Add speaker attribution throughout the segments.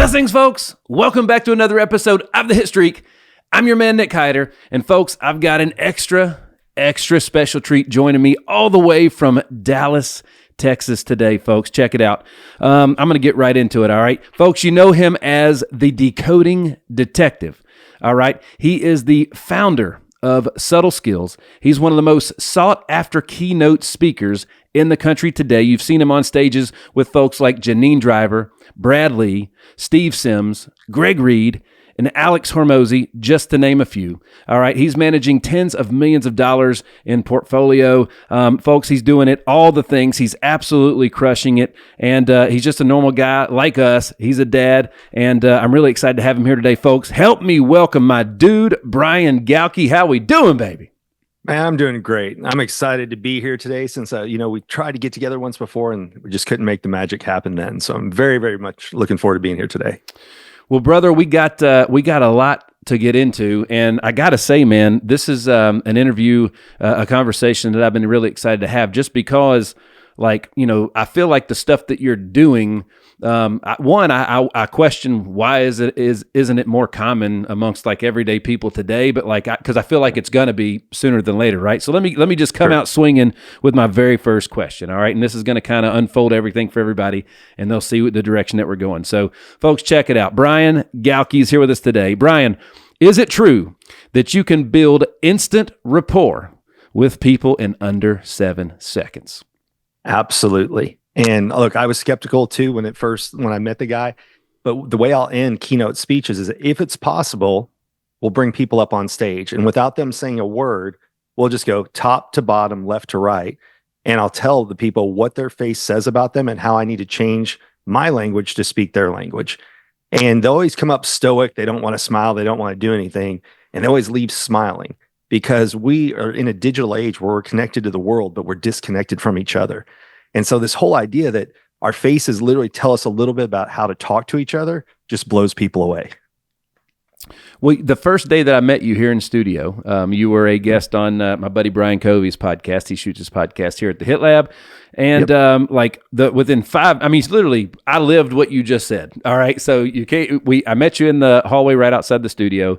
Speaker 1: Blessings, folks. Welcome back to another episode of the Hitstreak. I'm your man, Nick Hyder. And folks, I've got an extra special treat joining me all the way from Dallas, Texas today, folks. Check it out. I'm going to get right into it, all right? Folks, you know him as the Decoding Detective, all right? He is the founder of Subtle Skills. He's one of the most sought-after keynote speakers in the country today. You've seen him on stages with folks like Janine Driver, Brad Lee, Steve Sims, Greg Reed, and Alex Hormozy, just to name a few. All right, he's managing tens of millions of dollars in portfolio. Folks, he's doing it, all the things. He's absolutely crushing it, and he's just a normal guy like us. He's a dad, and I'm really excited to have him here today, folks. Help me welcome my dude, Brian Galke. How we doing, baby?
Speaker 2: Man, I'm doing great. I'm excited to be here today since, we tried to get together once before and we just couldn't make the magic happen then. So I'm very, very much looking forward to being here today.
Speaker 1: Well, brother, we got a lot to get into, and I got to say, man, this is an interview, a conversation that I've been really excited to have just because, I feel like the stuff that you're doing, I question why isn't it more common amongst like everyday people today? But because I feel like it's gonna be sooner than later, right? So let me just come out swinging with my very first question, all right? And this is gonna kind of unfold everything for everybody, and they'll see the direction that we're going. So, folks, check it out. Brian Galke is here with us today. Brian, is it true that you can build instant rapport with people in under 7 seconds?
Speaker 2: Absolutely. And look, I was skeptical too when I met the guy, but the way I'll end keynote speeches is if it's possible, we'll bring people up on stage and without them saying a word, we'll just go top to bottom, left to right. And I'll tell the people what their face says about them and how I need to change my language to speak their language. And they always come up stoic. They don't want to smile. They don't want to do anything. And they always leave smiling because we are in a digital age where we're connected to the world, but we're disconnected from each other. And so this whole idea that our faces literally tell us a little bit about how to talk to each other just blows people away.
Speaker 1: Well, the first day that I met you here in studio, you were a guest on my buddy Brian Covey's podcast. He shoots his podcast here at the Hit Lab. And within 5, literally, I lived what you just said. All right. So I met you in the hallway right outside the studio.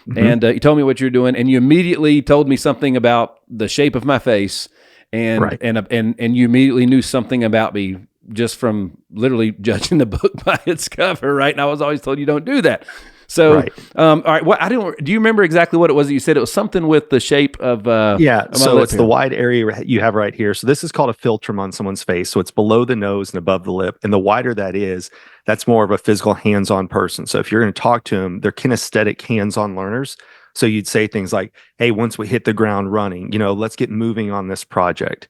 Speaker 1: Mm-hmm. And you told me what you're doing, and you immediately told me something about the shape of my face, and
Speaker 2: right.
Speaker 1: and you immediately knew something about me just from literally judging the book by its cover, right? And I was always told you don't do that. So,
Speaker 2: right.
Speaker 1: All right. Do you remember exactly what it was that you said? It was something with the shape of
Speaker 2: so it's the wide area you have right here. So this is called a philtrum on someone's face. So it's below the nose and above the lip. And the wider that is, that's more of a physical hands-on person. So if you're going to talk to them, they're kinesthetic hands-on learners. So you'd say things like, hey, once we hit the ground running, let's get moving on this project.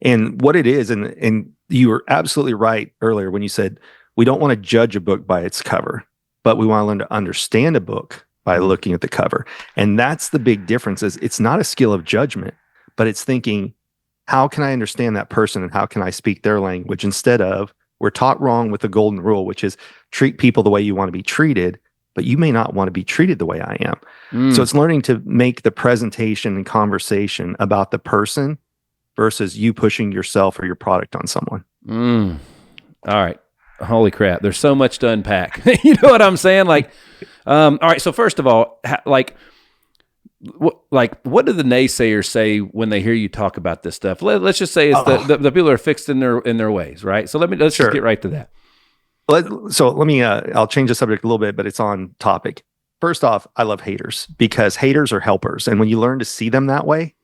Speaker 2: And what it is, and you were absolutely right earlier when you said, we don't want to judge a book by its cover, but we want to learn to understand a book by looking at the cover. And that's the big difference is it's not a skill of judgment, but it's thinking, how can I understand that person and how can I speak their language instead of we're taught wrong with the golden rule, which is treat people the way you want to be treated, but you may not want to be treated the way I am. So it's learning to make the presentation and conversation about the person versus you pushing yourself or your product on someone.
Speaker 1: All right. Holy crap. There's so much to unpack. You know what I'm saying? All right. So first of all, what do the naysayers say when they hear you talk about this stuff? Let's just say it's the people are fixed in their ways, right? So let's just get right to that.
Speaker 2: I'll change the subject a little bit, but it's on topic. First off, I love haters because haters are helpers. And when you learn to see them that way,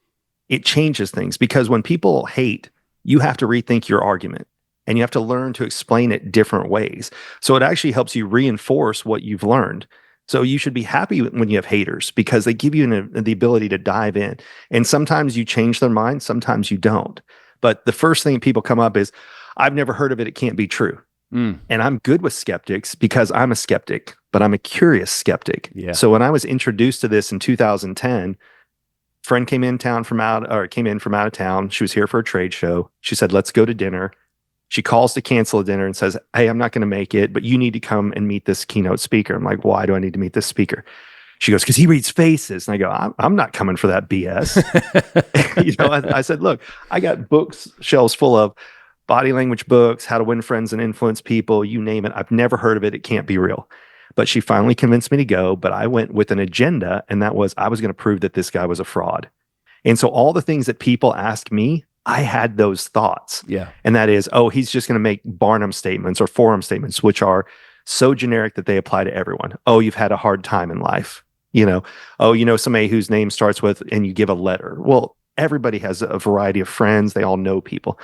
Speaker 2: it changes things because when people hate, you have to rethink your argument and you have to learn to explain it different ways. So it actually helps you reinforce what you've learned. So you should be happy when you have haters because they give you the ability to dive in. And sometimes you change their mind, sometimes you don't. But the first thing people come up is, I've never heard of it, it can't be true. And I'm good with skeptics because I'm a skeptic, but I'm a curious skeptic.
Speaker 1: Yeah.
Speaker 2: So when I was introduced to this in 2010, friend came in from out of town. She was here for a trade show. She said, let's go to dinner. She calls to cancel a dinner and says, hey, I'm not going to make it, but you need to come and meet this keynote speaker. I'm like, why do I need to meet this speaker? She goes, because he reads faces. And I go, I'm not coming for that BS. I said, look, I got bookshelves full of body language books, how to win friends and influence people, you name it. I've never heard of it. It can't be real. But she finally convinced me to go. But I went with an agenda, and that was I was going to prove that this guy was a fraud. And so all the things that people ask me, I had those thoughts.
Speaker 1: Yeah.
Speaker 2: And that is, oh, he's just going to make Barnum statements or forum statements, which are so generic that they apply to everyone. Oh, you've had a hard time in life. Oh, somebody whose name starts with, and you give a letter. Well, everybody has a variety of friends. They all know people.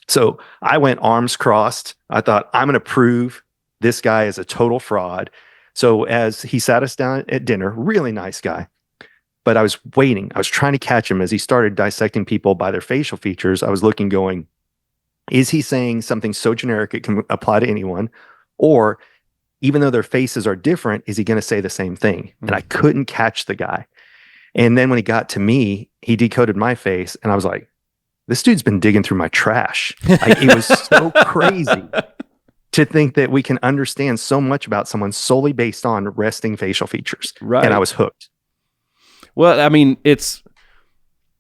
Speaker 2: So I went arms crossed. I thought, I'm going to prove this guy is a total fraud. So as he sat us down at dinner, really nice guy, but I was waiting. I was trying to catch him as he started dissecting people by their facial features. I was looking, going, is he saying something so generic it can apply to anyone? Or even though their faces are different, is he going to say the same thing? And I couldn't catch the guy. And then when he got to me, he decoded my face, and I was like, this dude's been digging through my trash. It was so crazy to think that we can understand so much about someone solely based on resting facial features.
Speaker 1: Right.
Speaker 2: And I was hooked.
Speaker 1: Well, I mean, it's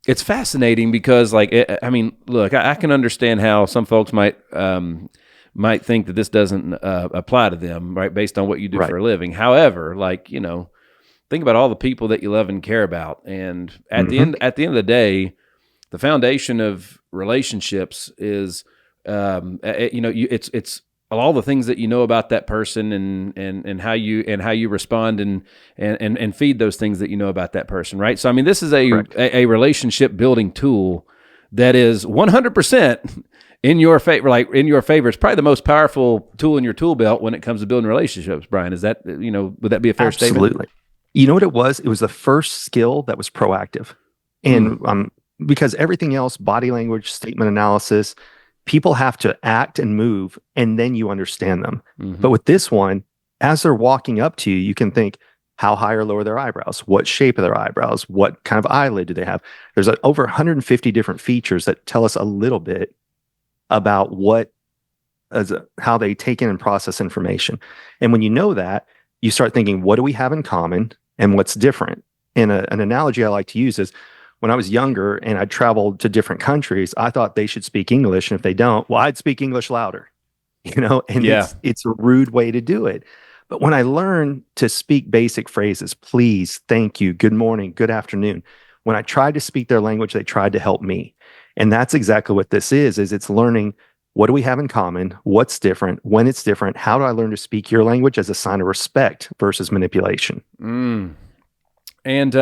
Speaker 1: fascinating because, look, I can understand how some folks might think that this doesn't apply to them, right, based on what you do for a living. However, think about all the people that you love and care about, and at the end of the day, the foundation of relationships is, it's all the things that you know about that person and how you respond and feed those things that you know about that person, right? So I mean, this is a relationship building tool that is 100% in your favor. It's probably the most powerful tool in your tool belt when it comes to building relationships. Brian, is that would that be a fair statement?
Speaker 2: Absolutely. You know what it was? It was the first skill that was proactive, and because everything else, body language, statement analysis, people have to act and move, and then you understand them. But with this one, as they're walking up to you, you can think, how high or low are their eyebrows? What shape are their eyebrows? What kind of eyelid do they have? There's over 150 different features that tell us a little bit about how they take in and process information. And when you know that, you start thinking, what do we have in common and what's different? And an analogy I like to use is, when I was younger and I traveled to different countries, I thought they should speak English. And if they don't, well, I'd speak English louder, and it's a rude way to do it. But when I learned to speak basic phrases, please, thank you, good morning, good afternoon, when I tried to speak their language, they tried to help me. And that's exactly what this is it's learning, what do we have in common? What's different? When it's different? How do I learn to speak your language as a sign of respect versus manipulation?
Speaker 1: And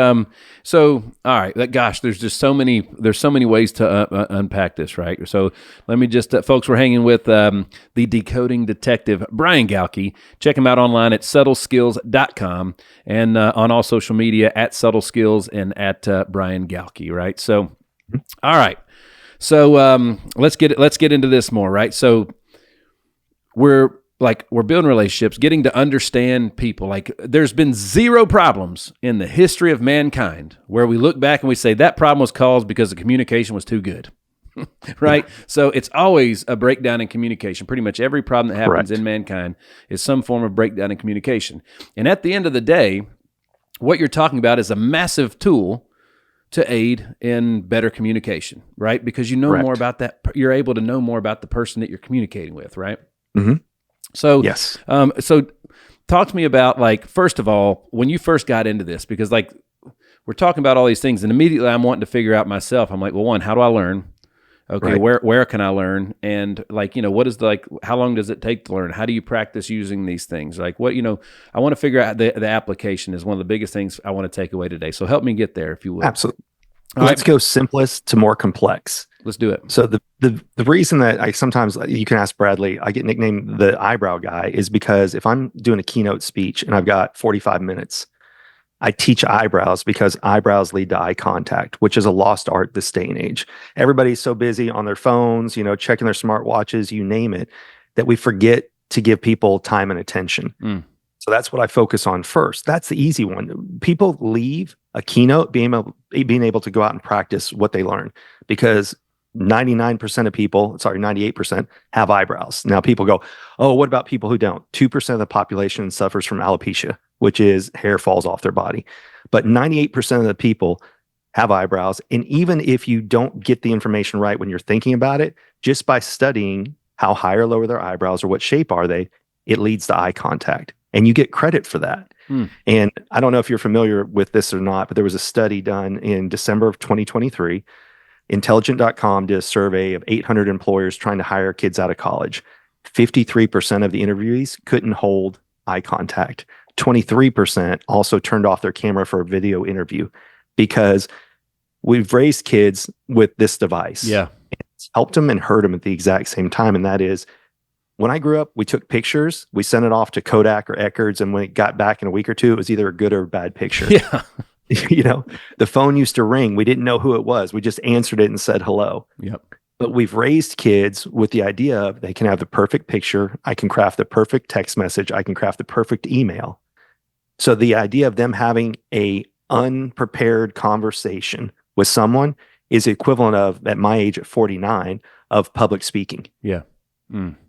Speaker 1: so, all right, gosh, there's so many ways to unpack this, right? So let me just, folks, we're hanging with the decoding detective, Brian Galke. Check him out online at subtleskills.com and on all social media at subtleskills and at Brian Galke, right? So, all right. So let's get into this more, right? So we're building relationships, getting to understand people. There's been zero problems in the history of mankind where we look back and we say that problem was caused because the communication was too good, right? Yeah. So it's always a breakdown in communication. Pretty much every problem that happens in mankind is some form of breakdown in communication. And at the end of the day, what you're talking about is a massive tool to aid in better communication, right? Because you know more about that. You're able to know more about the person that you're communicating with, right?
Speaker 2: Mm-hmm.
Speaker 1: So, yes. So talk to me about, first of all, when you first got into this, because we're talking about all these things and immediately I'm wanting to figure out myself. I'm like, well, one, how do I learn? Okay. Where can I learn? And what is how long does it take to learn? How do you practice using these things? I want to figure out the application is one of the biggest things I want to take away today. So help me get there, if you will.
Speaker 2: Absolutely. Let's go simplest to more complex.
Speaker 1: Let's do it.
Speaker 2: So the reason that I sometimes, you can ask Bradley, I get nicknamed the eyebrow guy, is because if I'm doing a keynote speech and I've got 45 minutes, I teach eyebrows because eyebrows lead to eye contact, which is a lost art this day and age. Everybody's so busy on their phones, checking their smartwatches, you name it, that we forget to give people time and attention. So that's what I focus on first. That's the easy one. People leave a keynote being able to go out and practice what they learn, because 98% have eyebrows. Now people go, oh, what about people who don't? 2% of the population suffers from alopecia, which is hair falls off their body. But 98% of the people have eyebrows. And even if you don't get the information right when you're thinking about it, just by studying how high or low are their eyebrows or what shape are they, it leads to eye contact. And you get credit for that. And I don't know if you're familiar with this or not, but there was a study done in December of 2023. Intelligent.com did a survey of 800 employers trying to hire kids out of college. 53% of the interviewees couldn't hold eye contact. 23% also turned off their camera for a video interview because we've raised kids with this device.
Speaker 1: Yeah.
Speaker 2: It's helped them and hurt them at the exact same time. And that is, when I grew up, we took pictures, we sent it off to Kodak or Eckerd's, and when it got back in a week or two, it was either a good or a bad picture.
Speaker 1: Yeah.
Speaker 2: The phone used to ring. We didn't know who it was. We just answered it and said hello.
Speaker 1: Yep.
Speaker 2: But we've raised kids with the idea of they can have the perfect picture. I can craft the perfect text message. I can craft the perfect email. So the idea of them having a unprepared conversation with someone is equivalent of, at my age at 49, of public speaking.
Speaker 1: Yeah.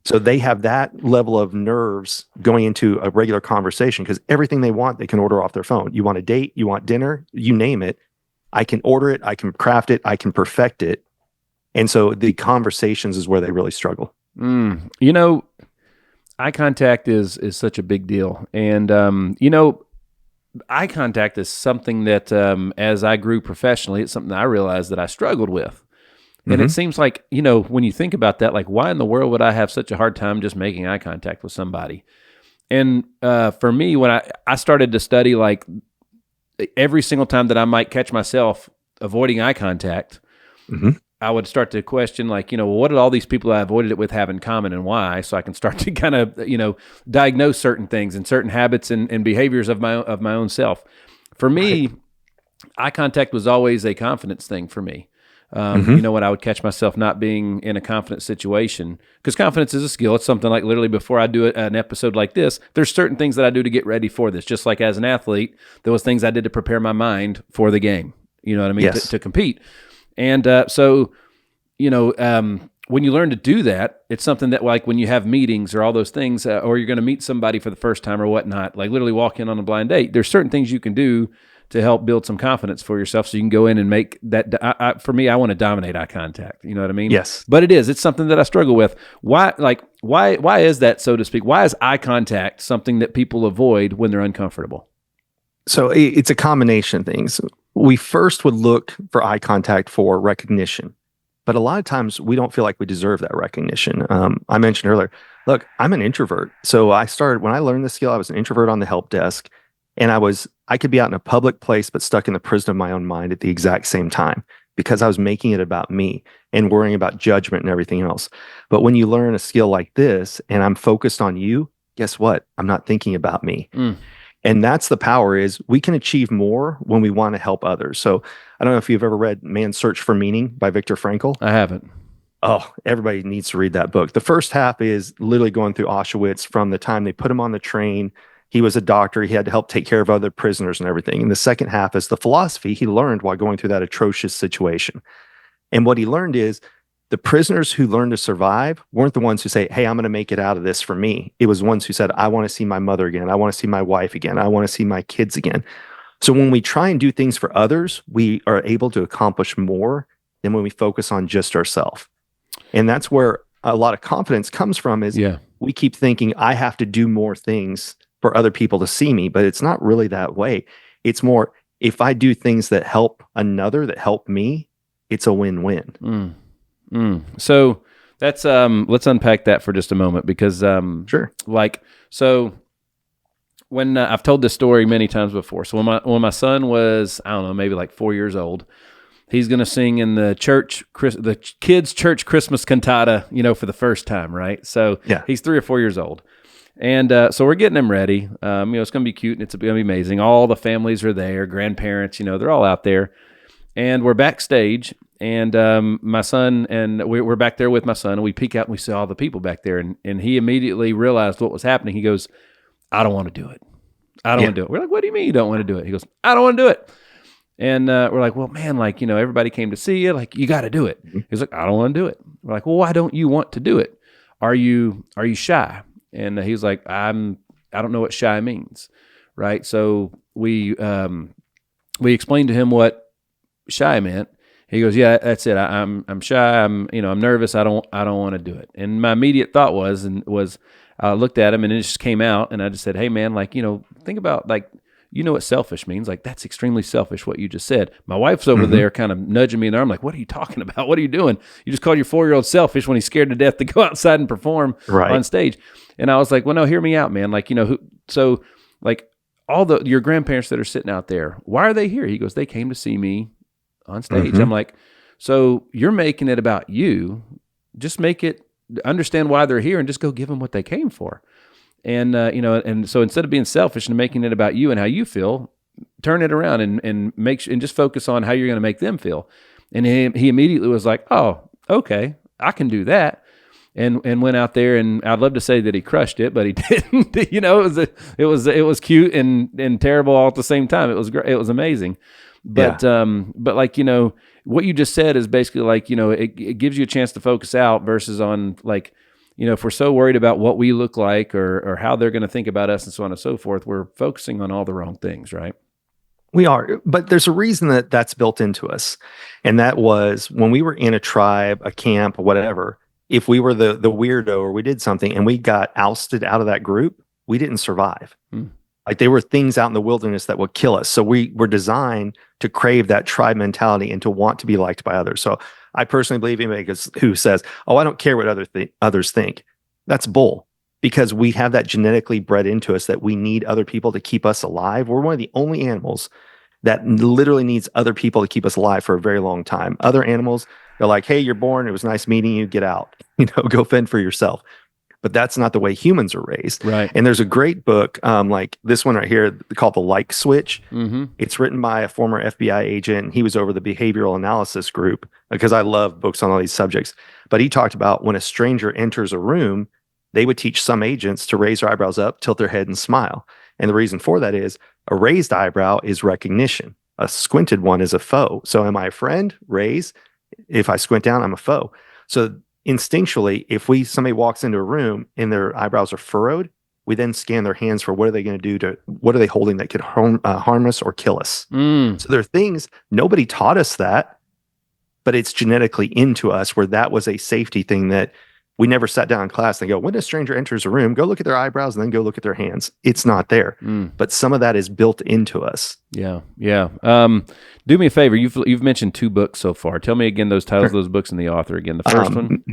Speaker 2: So they have that level of nerves going into a regular conversation because everything they want, they can order off their phone. You want a date, you want dinner, you name it. I can order it, I can craft it, I can perfect it. And so the conversations is where they really struggle.
Speaker 1: Eye contact is such a big deal. And, eye contact is something that as I grew professionally, it's something that I realized that I struggled with. And it seems like, when you think about that, like, why in the world would I have such a hard time just making eye contact with somebody? And for me, when I started to study, like, every single time that I might catch myself avoiding eye contact, I would start to question, like, what did all these people I avoided it with have in common and why? So I can start to kind of, diagnose certain things and certain habits and behaviors of my own self. For me, eye contact was always a confidence thing for me. When I would catch myself not being in a confident situation, because confidence is a skill. It's something like literally before I do an episode like this, there's certain things that I do to get ready for this. Just like as an athlete, there was things I did to prepare my mind for the game, you know what I mean?
Speaker 2: Yes.
Speaker 1: To compete. And when you learn to do that, it's something that, like, when you have meetings or all those things, or you're going to meet somebody for the first time or whatnot, like literally walk in on a blind date, there's certain things you can do to help build some confidence for yourself so you can go in and make that. For me, I want to dominate eye contact. You know what I mean?
Speaker 2: Yes.
Speaker 1: But it's something that I struggle with. Why is that, so to speak? Why is eye contact something that people avoid when they're uncomfortable?
Speaker 2: So it's a combination of things. We first would look for eye contact for recognition, but a lot of times we don't feel like we deserve that recognition. I mentioned earlier, look, I'm an introvert. So when I learned this skill, I was an introvert on the help desk, and I could be out in a public place, but stuck in the prison of my own mind at the exact same time because I was making it about me and worrying about judgment and everything else. But when you learn a skill like this and I'm focused on you, guess what? I'm not thinking about me. And that's the power, is we can achieve more when we want to help others. So I don't know if you've ever read Man's Search for Meaning by Viktor Frankl.
Speaker 1: I haven't.
Speaker 2: Oh, everybody needs to read that book. The first half is literally going through Auschwitz from the time they put him on the train. He was a doctor. He had to help take care of other prisoners and everything. And the second half is the philosophy he learned while going through that atrocious situation. And what he learned is the prisoners who learned to survive weren't the ones who say, hey, I'm going to make it out of this for me. It was the ones who said, I want to see my mother again. I want to see my wife again. I want to see my kids again. So when we try and do things for others, we are able to accomplish more than when we focus on just ourselves. And that's where a lot of confidence comes from, is we keep thinking I have to do more things for other people to see me, but it's not really that way. It's more, if I do things that help another, that help me, it's a win-win.
Speaker 1: So that's let's unpack that for just a moment, because
Speaker 2: Sure.
Speaker 1: When I've told this story many times before. So when my son was, I don't know, maybe like 4 years old, he's going to sing in the kids' church Christmas cantata, for the first time, right? So he's 3 or 4 years old. And so we're getting him ready. It's going to be cute and it's going to be amazing. All the families are there, grandparents, they're all out there. And we're backstage, and my son, and we're back there with my son, and we peek out and we see all the people back there. And he immediately realized what was happening. He goes, I don't want to do it. I don't want to do it. We're like, what do you mean you don't want to do it? He goes, I don't want to do it. And we're like, well, man, everybody came to see you. Like, you got to do it. He's like, I don't want to do it. We're like, well, why don't you want to do it? Are you shy? And he was like, I don't know what shy means, right? So we explained to him what shy meant. He goes, yeah, that's it. I'm shy. I'm nervous. I don't want to do it. And my immediate thought was I looked at him and it just came out, and I just said, hey man, like, think about, like, what selfish means. Like, that's extremely selfish what you just said. My wife's over there kind of nudging me in the arm, like, what are you talking about? What are you doing? You just called your 4-year-old selfish when he's scared to death to go outside and perform on stage. And I was like, well, no, hear me out, man. Like, so like all your grandparents that are sitting out there, why are they here? He goes, they came to see me on stage. I'm like, so you're making it about you. Just understand why they're here and just go give them what they came for. And, and so instead of being selfish and making it about you and how you feel, turn it around and just focus on how you're going to make them feel. And he immediately was like, oh, okay, I can do that. And went out there, and I'd love to say that he crushed it, but he didn't. It was cute and terrible all at the same time. It was great. It was amazing. But like, what you just said is basically like, it gives you a chance to focus out versus on, like, if we're so worried about what we look like or how they're going to think about us and so on and so forth, we're focusing on all the wrong things, right?
Speaker 2: We are, but there's a reason that that's built into us. And that was when we were in a tribe, a camp, whatever, if we were the weirdo or we did something and we got ousted out of that group, we didn't survive. Like, there were things out in the wilderness that would kill us. So we were designed to crave that tribe mentality and to want to be liked by others. So I personally believe anybody who says, oh, I don't care what others think, that's bull, because we have that genetically bred into us that we need other people to keep us alive. We're one of the only animals that literally needs other people to keep us alive for a very long time. Other animals, they're like, hey, you're born. It was nice meeting you. Get out, go fend for yourself. But that's not the way humans are raised.
Speaker 1: Right.
Speaker 2: And there's a great book, like this one right here, called The Like Switch. It's written by a former FBI agent. He was over the behavioral analysis group, because I love books on all these subjects. But he talked about when a stranger enters a room, they would teach some agents to raise their eyebrows up, tilt their head, and smile. And the reason for that is a raised eyebrow is recognition. A squinted one is a foe. So am I a friend? Raise. If I squint down, I'm a foe. So instinctually, if somebody walks into a room and their eyebrows are furrowed, we then scan their hands for what are they going to do what are they holding that could harm us or kill us. So there are things, nobody taught us that, but it's genetically into us, where that was a safety thing that we never sat down in class and go, when a stranger enters a room, go look at their eyebrows and then go look at their hands. It's not there. But some of that is built into us.
Speaker 1: Yeah. Do me a favor. You've mentioned 2 books so far. Tell me again those titles of those books and the author again. The first one?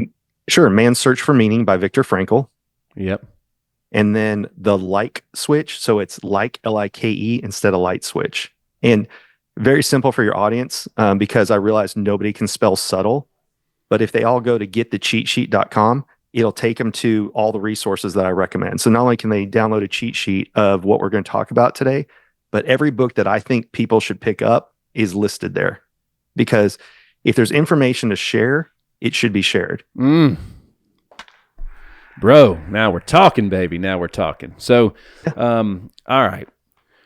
Speaker 2: Sure. Man's Search for Meaning by Viktor Frankl.
Speaker 1: Yep.
Speaker 2: And then The Like Switch. So it's like Like instead of light switch. And very simple for your audience, because I realize nobody can spell subtle. But if they all go to getthecheatsheet.com, it'll take them to all the resources that I recommend. So not only can they download a cheat sheet of what we're going to talk about today, but every book that I think people should pick up is listed there. Because if there's information to share, it should be shared.
Speaker 1: Bro, now we're talking, baby. Now we're talking. So, all right.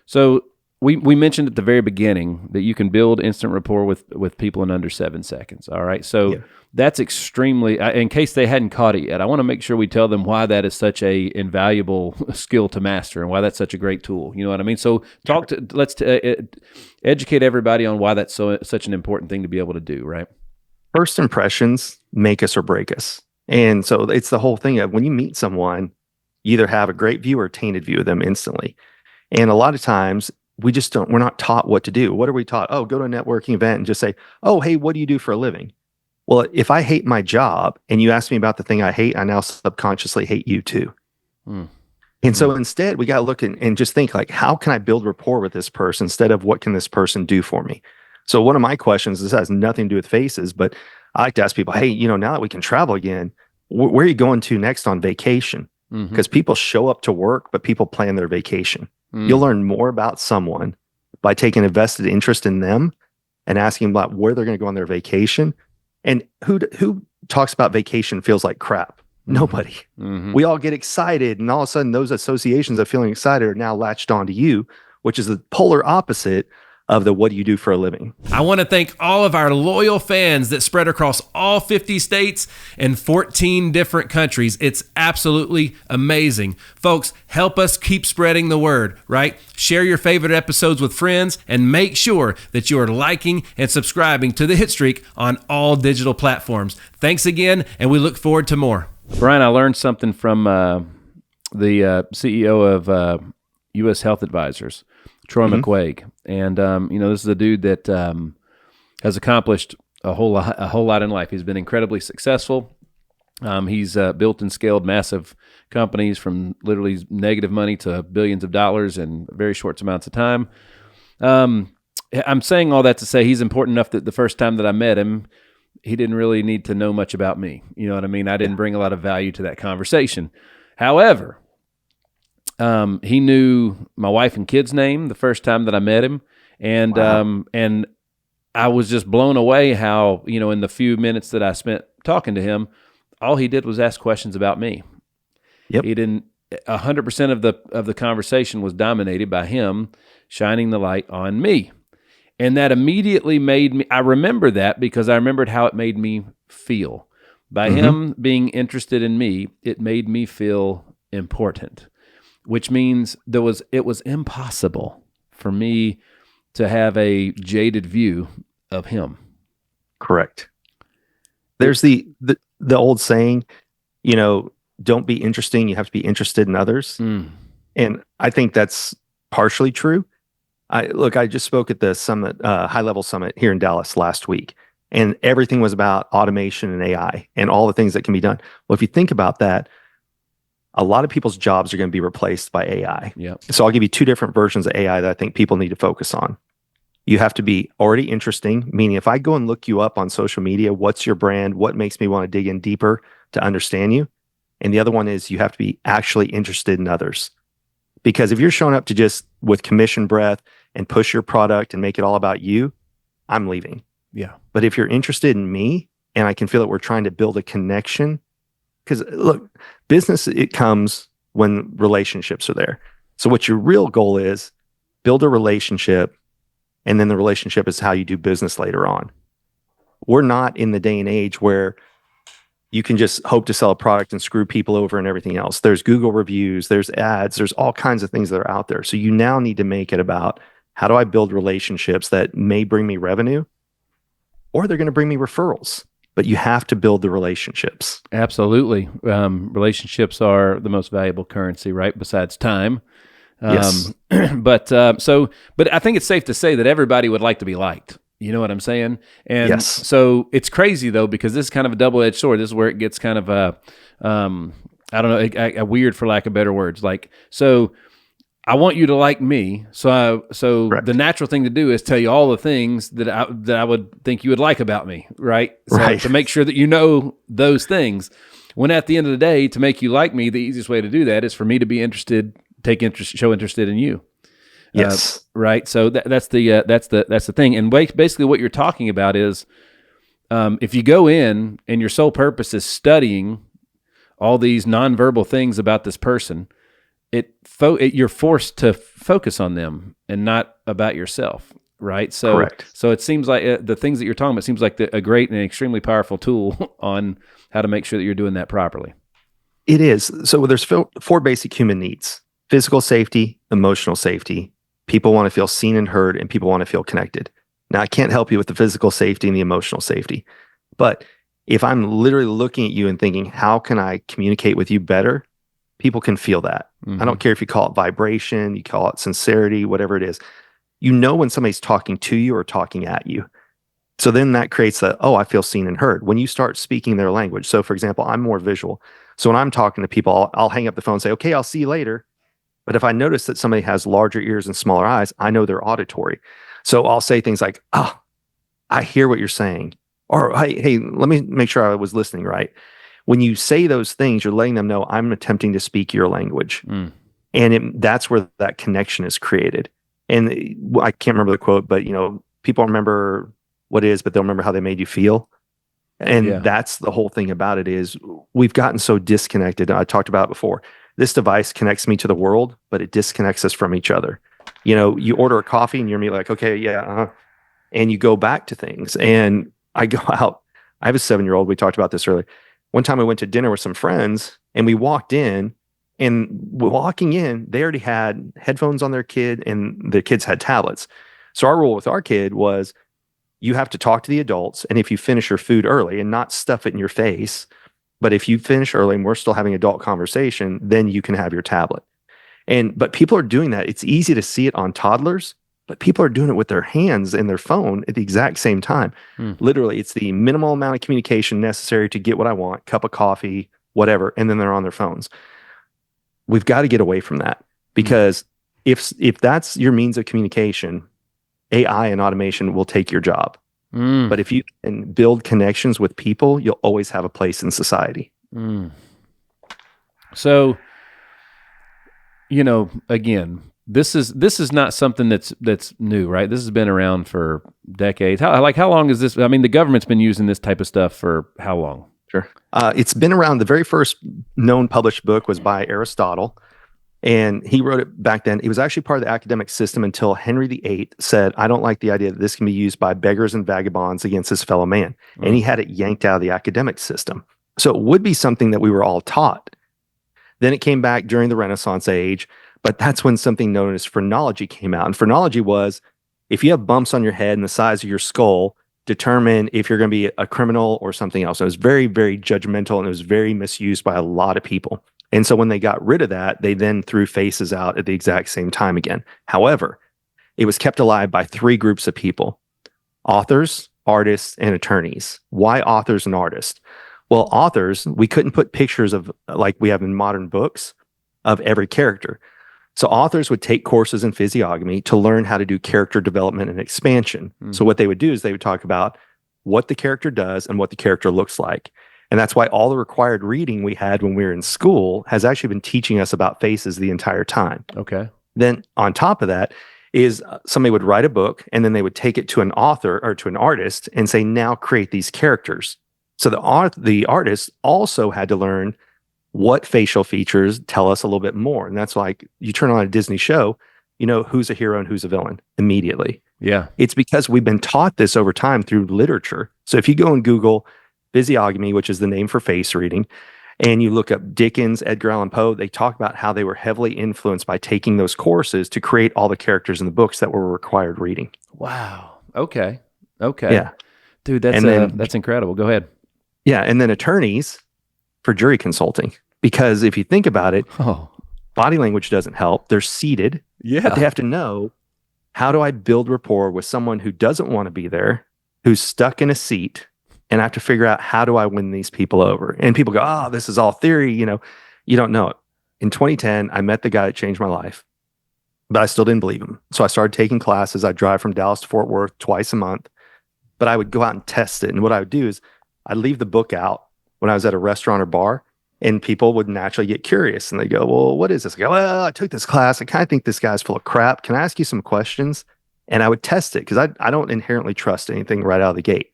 Speaker 1: So we mentioned at the very beginning that you can build instant rapport with people in under 7 seconds. All right. So that's extremely, in case they hadn't caught it yet, I want to make sure we tell them why that is such a invaluable skill to master and why that's such a great tool. You know what I mean? So let's educate everybody on why that's such an important thing to be able to do, right?
Speaker 2: First impressions make us or break us. And so it's the whole thing of when you meet someone, you either have a great view or a tainted view of them instantly. And a lot of times we're not taught what to do. What are we taught? Oh, go to a networking event and just say, oh, hey, what do you do for a living? Well, if I hate my job and you ask me about the thing I hate, I now subconsciously hate you too. And so instead we got to look and just think like, how can I build rapport with this person instead of what can this person do for me? So one of my questions, this has nothing to do with faces, but I like to ask people, hey, now that we can travel again, where are you going to next on vacation? Because people show up to work, but people plan their vacation. You'll learn more about someone by taking a vested interest in them and asking about where they're going to go on their vacation. And who talks about vacation feels like crap? Nobody. We all get excited, and all of a sudden those associations of feeling excited are now latched onto you, which is the polar opposite of the what do you do for a living.
Speaker 1: I want to thank all of our loyal fans that spread across all 50 states and 14 different countries. It's absolutely amazing. Folks, help us keep spreading the word, right? Share your favorite episodes with friends and make sure that you are liking and subscribing to the Hitstreak on all digital platforms. Thanks again, and we look forward to more. Brian, I learned something from the CEO of U.S. Health Advisors, Troy McQuaig. And, this is a dude that has accomplished a whole lot in life. He's been incredibly successful. He's built and scaled massive companies from literally negative money to billions of dollars in very short amounts of time. I'm saying all that to say he's important enough that the first time that I met him, he didn't really need to know much about me. You know what I mean? I didn't bring a lot of value to that conversation. However, he knew my wife and kids' name the first time that I met him. And, and I was just blown away how, in the few minutes that I spent talking to him, all he did was ask questions about me.
Speaker 2: Yep.
Speaker 1: He didn't, 100% of the conversation was dominated by him shining the light on me. And that immediately made me, I remember that because I remembered how it made me feel. By him being interested in me, it made me feel important, which means it was impossible for me to have a jaded view of him.
Speaker 2: Correct. There's the old saying, don't be interesting, you have to be interested in others. And I think that's partially true. I just spoke at the summit, high-level summit here in Dallas last week, and everything was about automation and AI and all the things that can be done. Well, if you think about that, a lot of people's jobs are going to be replaced by AI.
Speaker 1: Yep.
Speaker 2: So I'll give you two different versions of AI that I think people need to focus on. You have to be already interesting, meaning if I go and look you up on social media, what's your brand? What makes me want to dig in deeper to understand you? And the other one is you have to be actually interested in others. Because if you're showing up to just with commission breath and push your product and make it all about you, I'm leaving.
Speaker 1: Yeah.
Speaker 2: But if you're interested in me and I can feel that we're trying to build a connection, because look, business, it comes when relationships are there. So what your real goal is, build a relationship, and then the relationship is how you do business later on. We're not in the day and age where you can just hope to sell a product and screw people over and everything else. There's Google reviews, there's ads, there's all kinds of things that are out there. So you now need to make it about how do I build relationships that may bring me revenue, or they're going to bring me referrals. But you have to build the relationships.
Speaker 1: Absolutely. Relationships are the most valuable currency, right? Besides time.
Speaker 2: Yes.
Speaker 1: But I think it's safe to say that everybody would like to be liked. You know what I'm saying? And
Speaker 2: yes.
Speaker 1: So it's crazy though, because this is kind of a double-edged sword. This is where it gets kind of I don't know, a weird for lack of better words. Like, so I want you to like me. So
Speaker 2: Correct.
Speaker 1: the natural thing to do is tell you all the things that I would think you would like about me, right? So
Speaker 2: right.
Speaker 1: To make sure that you know those things. When at the end of the day, to make you like me, the easiest way to do that is for me to be interested, show interest in you.
Speaker 2: Yes.
Speaker 1: Right. So that's the thing. And basically what you're talking about is if you go in and your sole purpose is studying all these nonverbal things about this person, you're forced to focus on them and not about yourself. Right. So,
Speaker 2: correct.
Speaker 1: So it seems like the things that you're talking about seems like a great and extremely powerful tool on how to make sure that you're doing that properly.
Speaker 2: It is. So there's four basic human needs: physical safety, emotional safety. People want to feel seen and heard, and people want to feel connected. Now, I can't help you with the physical safety and the emotional safety, but if I'm literally looking at you and thinking, how can I communicate with you better? People can feel that. Mm-hmm. I don't care if you call it vibration, you call it sincerity, whatever it is. You know when somebody's talking to you or talking at you. So then that creates I feel seen and heard. When you start speaking their language. So for example, I'm more visual. So when I'm talking to people, I'll hang up the phone and say, okay, I'll see you later. But if I notice that somebody has larger ears and smaller eyes, I know they're auditory. So I'll say things like, I hear what you're saying. Or, hey, let me make sure I was listening right. When you say those things, you're letting them know I'm attempting to speak your language. Mm. And that's where that connection is created. And I can't remember the quote, but people remember what it is, but they'll remember how they made you feel. And that's the whole thing about it is we've gotten so disconnected. I talked about it before. This device connects me to the world, but it disconnects us from each other. You order a coffee and you're immediately like, okay, yeah, and you go back to things. And I go out. I have a 7-year-old. We talked about this earlier. One time I went to dinner with some friends and we walked in, and walking in, they already had headphones on their kid and the kids had tablets. So our rule with our kid was you have to talk to the adults. And if you finish your food early and not stuff it in your face, but if you finish early and we're still having adult conversation, then you can have your tablet. But people are doing that. It's easy to see it on toddlers, but people are doing it with their hands and their phone at the exact same time. Literally, it's the minimal amount of communication necessary to get what I want, cup of coffee, whatever, and then they're on their phones. We've got to get away from that, because if that's your means of communication, AI and automation will take your job. But if you can build connections with people, you'll always have a place in society.
Speaker 1: So, again, this is not something that's new, right? This has been around for decades. How long is this? I mean, the government's been using this type of stuff for how long?
Speaker 2: Sure. It's been around. The very first known published book was by Aristotle, and he wrote it back then. It was actually part of the academic system until Henry VIII said, I don't like the idea that this can be used by beggars and vagabonds against his fellow man. And he had it yanked out of the academic system. So it would be something that we were all taught. Then it came back during the Renaissance age, but that's when something known as phrenology came out. And phrenology was, if you have bumps on your head and the size of your skull, determine if you're going to be a criminal or something else. It was very, very judgmental, and it was very misused by a lot of people. And so when they got rid of that, they then threw faces out at the exact same time again. However, it was kept alive by 3 groups of people: authors, artists, and attorneys. Why authors and artists? Well, authors, we couldn't put pictures of, like we have in modern books, of every character. So authors would take courses in physiognomy to learn how to do character development and expansion. So what they would do is they would talk about what the character does and what the character looks like. And that's why all the required reading we had when we were in school has actually been teaching us about faces the entire time.
Speaker 1: Okay.
Speaker 2: Then on top of that is somebody would write a book, and then they would take it to an author or to an artist and say, now create these characters. So the artist also had to learn what facial features tell us a little bit more. And that's like, you turn on a Disney show, you know who's a hero and who's a villain immediately.
Speaker 1: Yeah.
Speaker 2: It's because we've been taught this over time through literature. So if you go and Google physiognomy, which is the name for face reading, and you look up Dickens, Edgar Allan Poe, they talk about how they were heavily influenced by taking those courses to create all the characters in the books that were required reading.
Speaker 1: Wow. Okay.
Speaker 2: Yeah.
Speaker 1: Dude, that's incredible. Go ahead.
Speaker 2: Yeah. And then attorneys for jury consulting. Because if you think about it, body language doesn't help. They're seated.
Speaker 1: Yeah.
Speaker 2: But they have to know, how do I build rapport with someone who doesn't want to be there, who's stuck in a seat, and I have to figure out, how do I win these people over? And people go, this is all theory. You don't know it. In 2010, I met the guy that changed my life, but I still didn't believe him. So I started taking classes. I'd drive from Dallas to Fort Worth twice a month, but I would go out and test it. And what I would do is I'd leave the book out when I was at a restaurant or bar, and people would naturally get curious, and they go, well, what is this? I go, well, I took this class. I kind of think this guy's full of crap. Can I ask you some questions? And I would test it, because I don't inherently trust anything right out of the gate.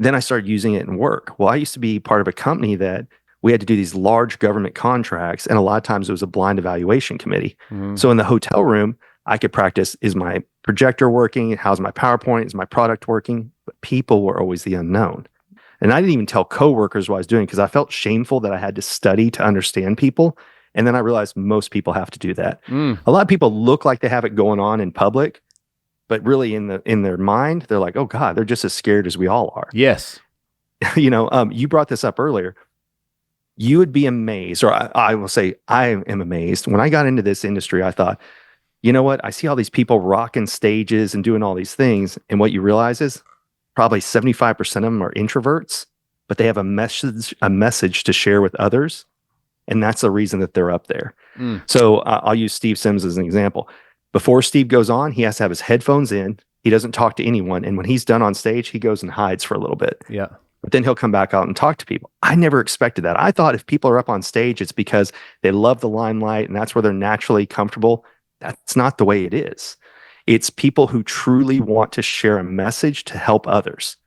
Speaker 2: Then I started using it in work. Well, I used to be part of a company that we had to do these large government contracts, and a lot of times it was a blind evaluation committee. So in the hotel room, I could practice, is my projector working? How's my PowerPoint? Is my product working? But people were always the unknown. And I didn't even tell coworkers what I was doing, because I felt shameful that I had to study to understand people. And then I realized most people have to do that. A lot of people look like they have it going on in public, but really in their mind, they're like, oh God, they're just as scared as we all are.
Speaker 1: Yes.
Speaker 2: You brought this up earlier. You would be amazed, or I will say I am amazed. When I got into this industry, I thought, you know what? I see all these people rocking stages and doing all these things. And what you realize is probably 75% of them are introverts, but they have a message to share with others. And that's the reason that they're up there. So I'll use Steve Sims as an example. Before Steve goes on, he has to have his headphones in. He doesn't talk to anyone. And when he's done on stage, he goes and hides for a little bit.
Speaker 1: Yeah.
Speaker 2: But then he'll come back out and talk to people. I never expected that. I thought if people are up on stage, it's because they love the limelight and that's where they're naturally comfortable. That's not the way it is. It's people who truly want to share a message to help others.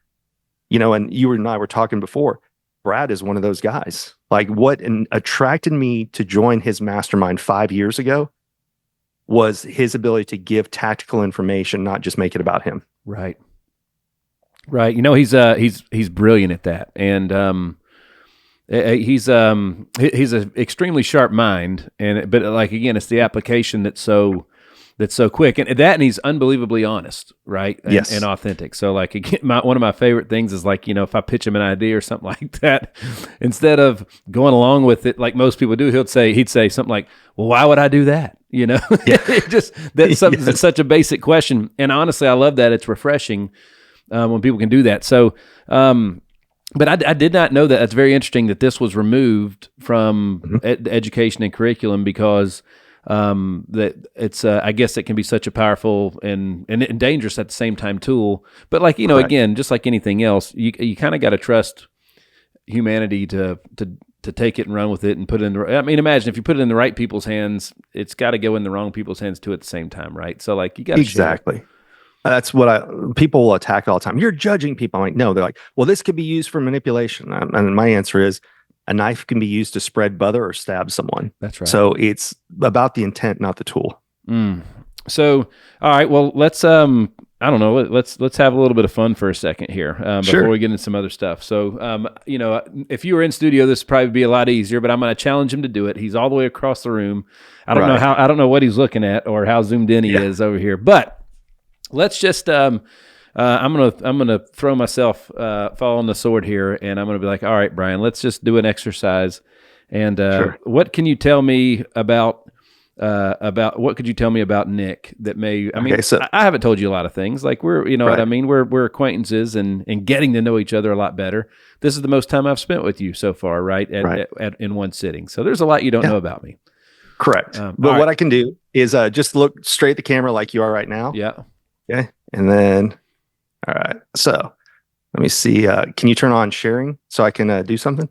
Speaker 2: And you and I were talking before, Brad is one of those guys. Like, what attracted me to join his mastermind 5 years ago was his ability to give tactical information, not just make it about him.
Speaker 1: Right. Right. You know, he's brilliant at that. And he's an extremely sharp mind, but like, again, it's the application that's so quick, and he's unbelievably honest, right?
Speaker 2: Yes.
Speaker 1: And authentic. So like, again, one of my favorite things is like, you know, if I pitch him an idea or something like that, instead of going along with it like most people do, he'd say something like, well, why would I do that? You know, that's such a basic question. And honestly, I love that. It's refreshing when people can do that. So, but I did not know that. That's very interesting that this was removed from education and curriculum because that it's I guess it can be such a powerful and dangerous at the same time tool. But like, you know, again, just like anything else, you kind of got to trust humanity to take it and run with it and put it in I mean, imagine if you put it in the right people's hands, it's got to go in the wrong people's hands too at the same time, right? So like, you got to
Speaker 2: exactly. That's what people will attack all the time. You're judging people. I'm like, no, they're like, well, this could be used for manipulation. And my answer is, a knife can be used to spread butter or stab someone.
Speaker 1: That's right.
Speaker 2: So it's about the intent, not the tool.
Speaker 1: So, all right, well, let's I don't know. Let's have a little bit of fun for a second here before we get into some other stuff. So, you know, if you were in studio, this would probably be a lot easier. But I'm going to challenge him to do it. He's all the way across the room. I don't know what he's looking at or how zoomed in he is over here. But let's just. I'm gonna throw myself fall on the sword here, and I'm gonna be like, all right, Brian, let's just do an exercise. And what can you tell me about what could you tell me about Nick that may? I mean, I haven't told you a lot of things. Like what I mean. We're acquaintances and getting to know each other a lot better. This is the most time I've spent with you so far, right? In one sitting. So there's a lot you don't know about me.
Speaker 2: Correct. But what I can do is just look straight at the camera like you are right now.
Speaker 1: Yeah.
Speaker 2: Okay. And then, all right. So let me see. Can you turn on sharing so I can do something?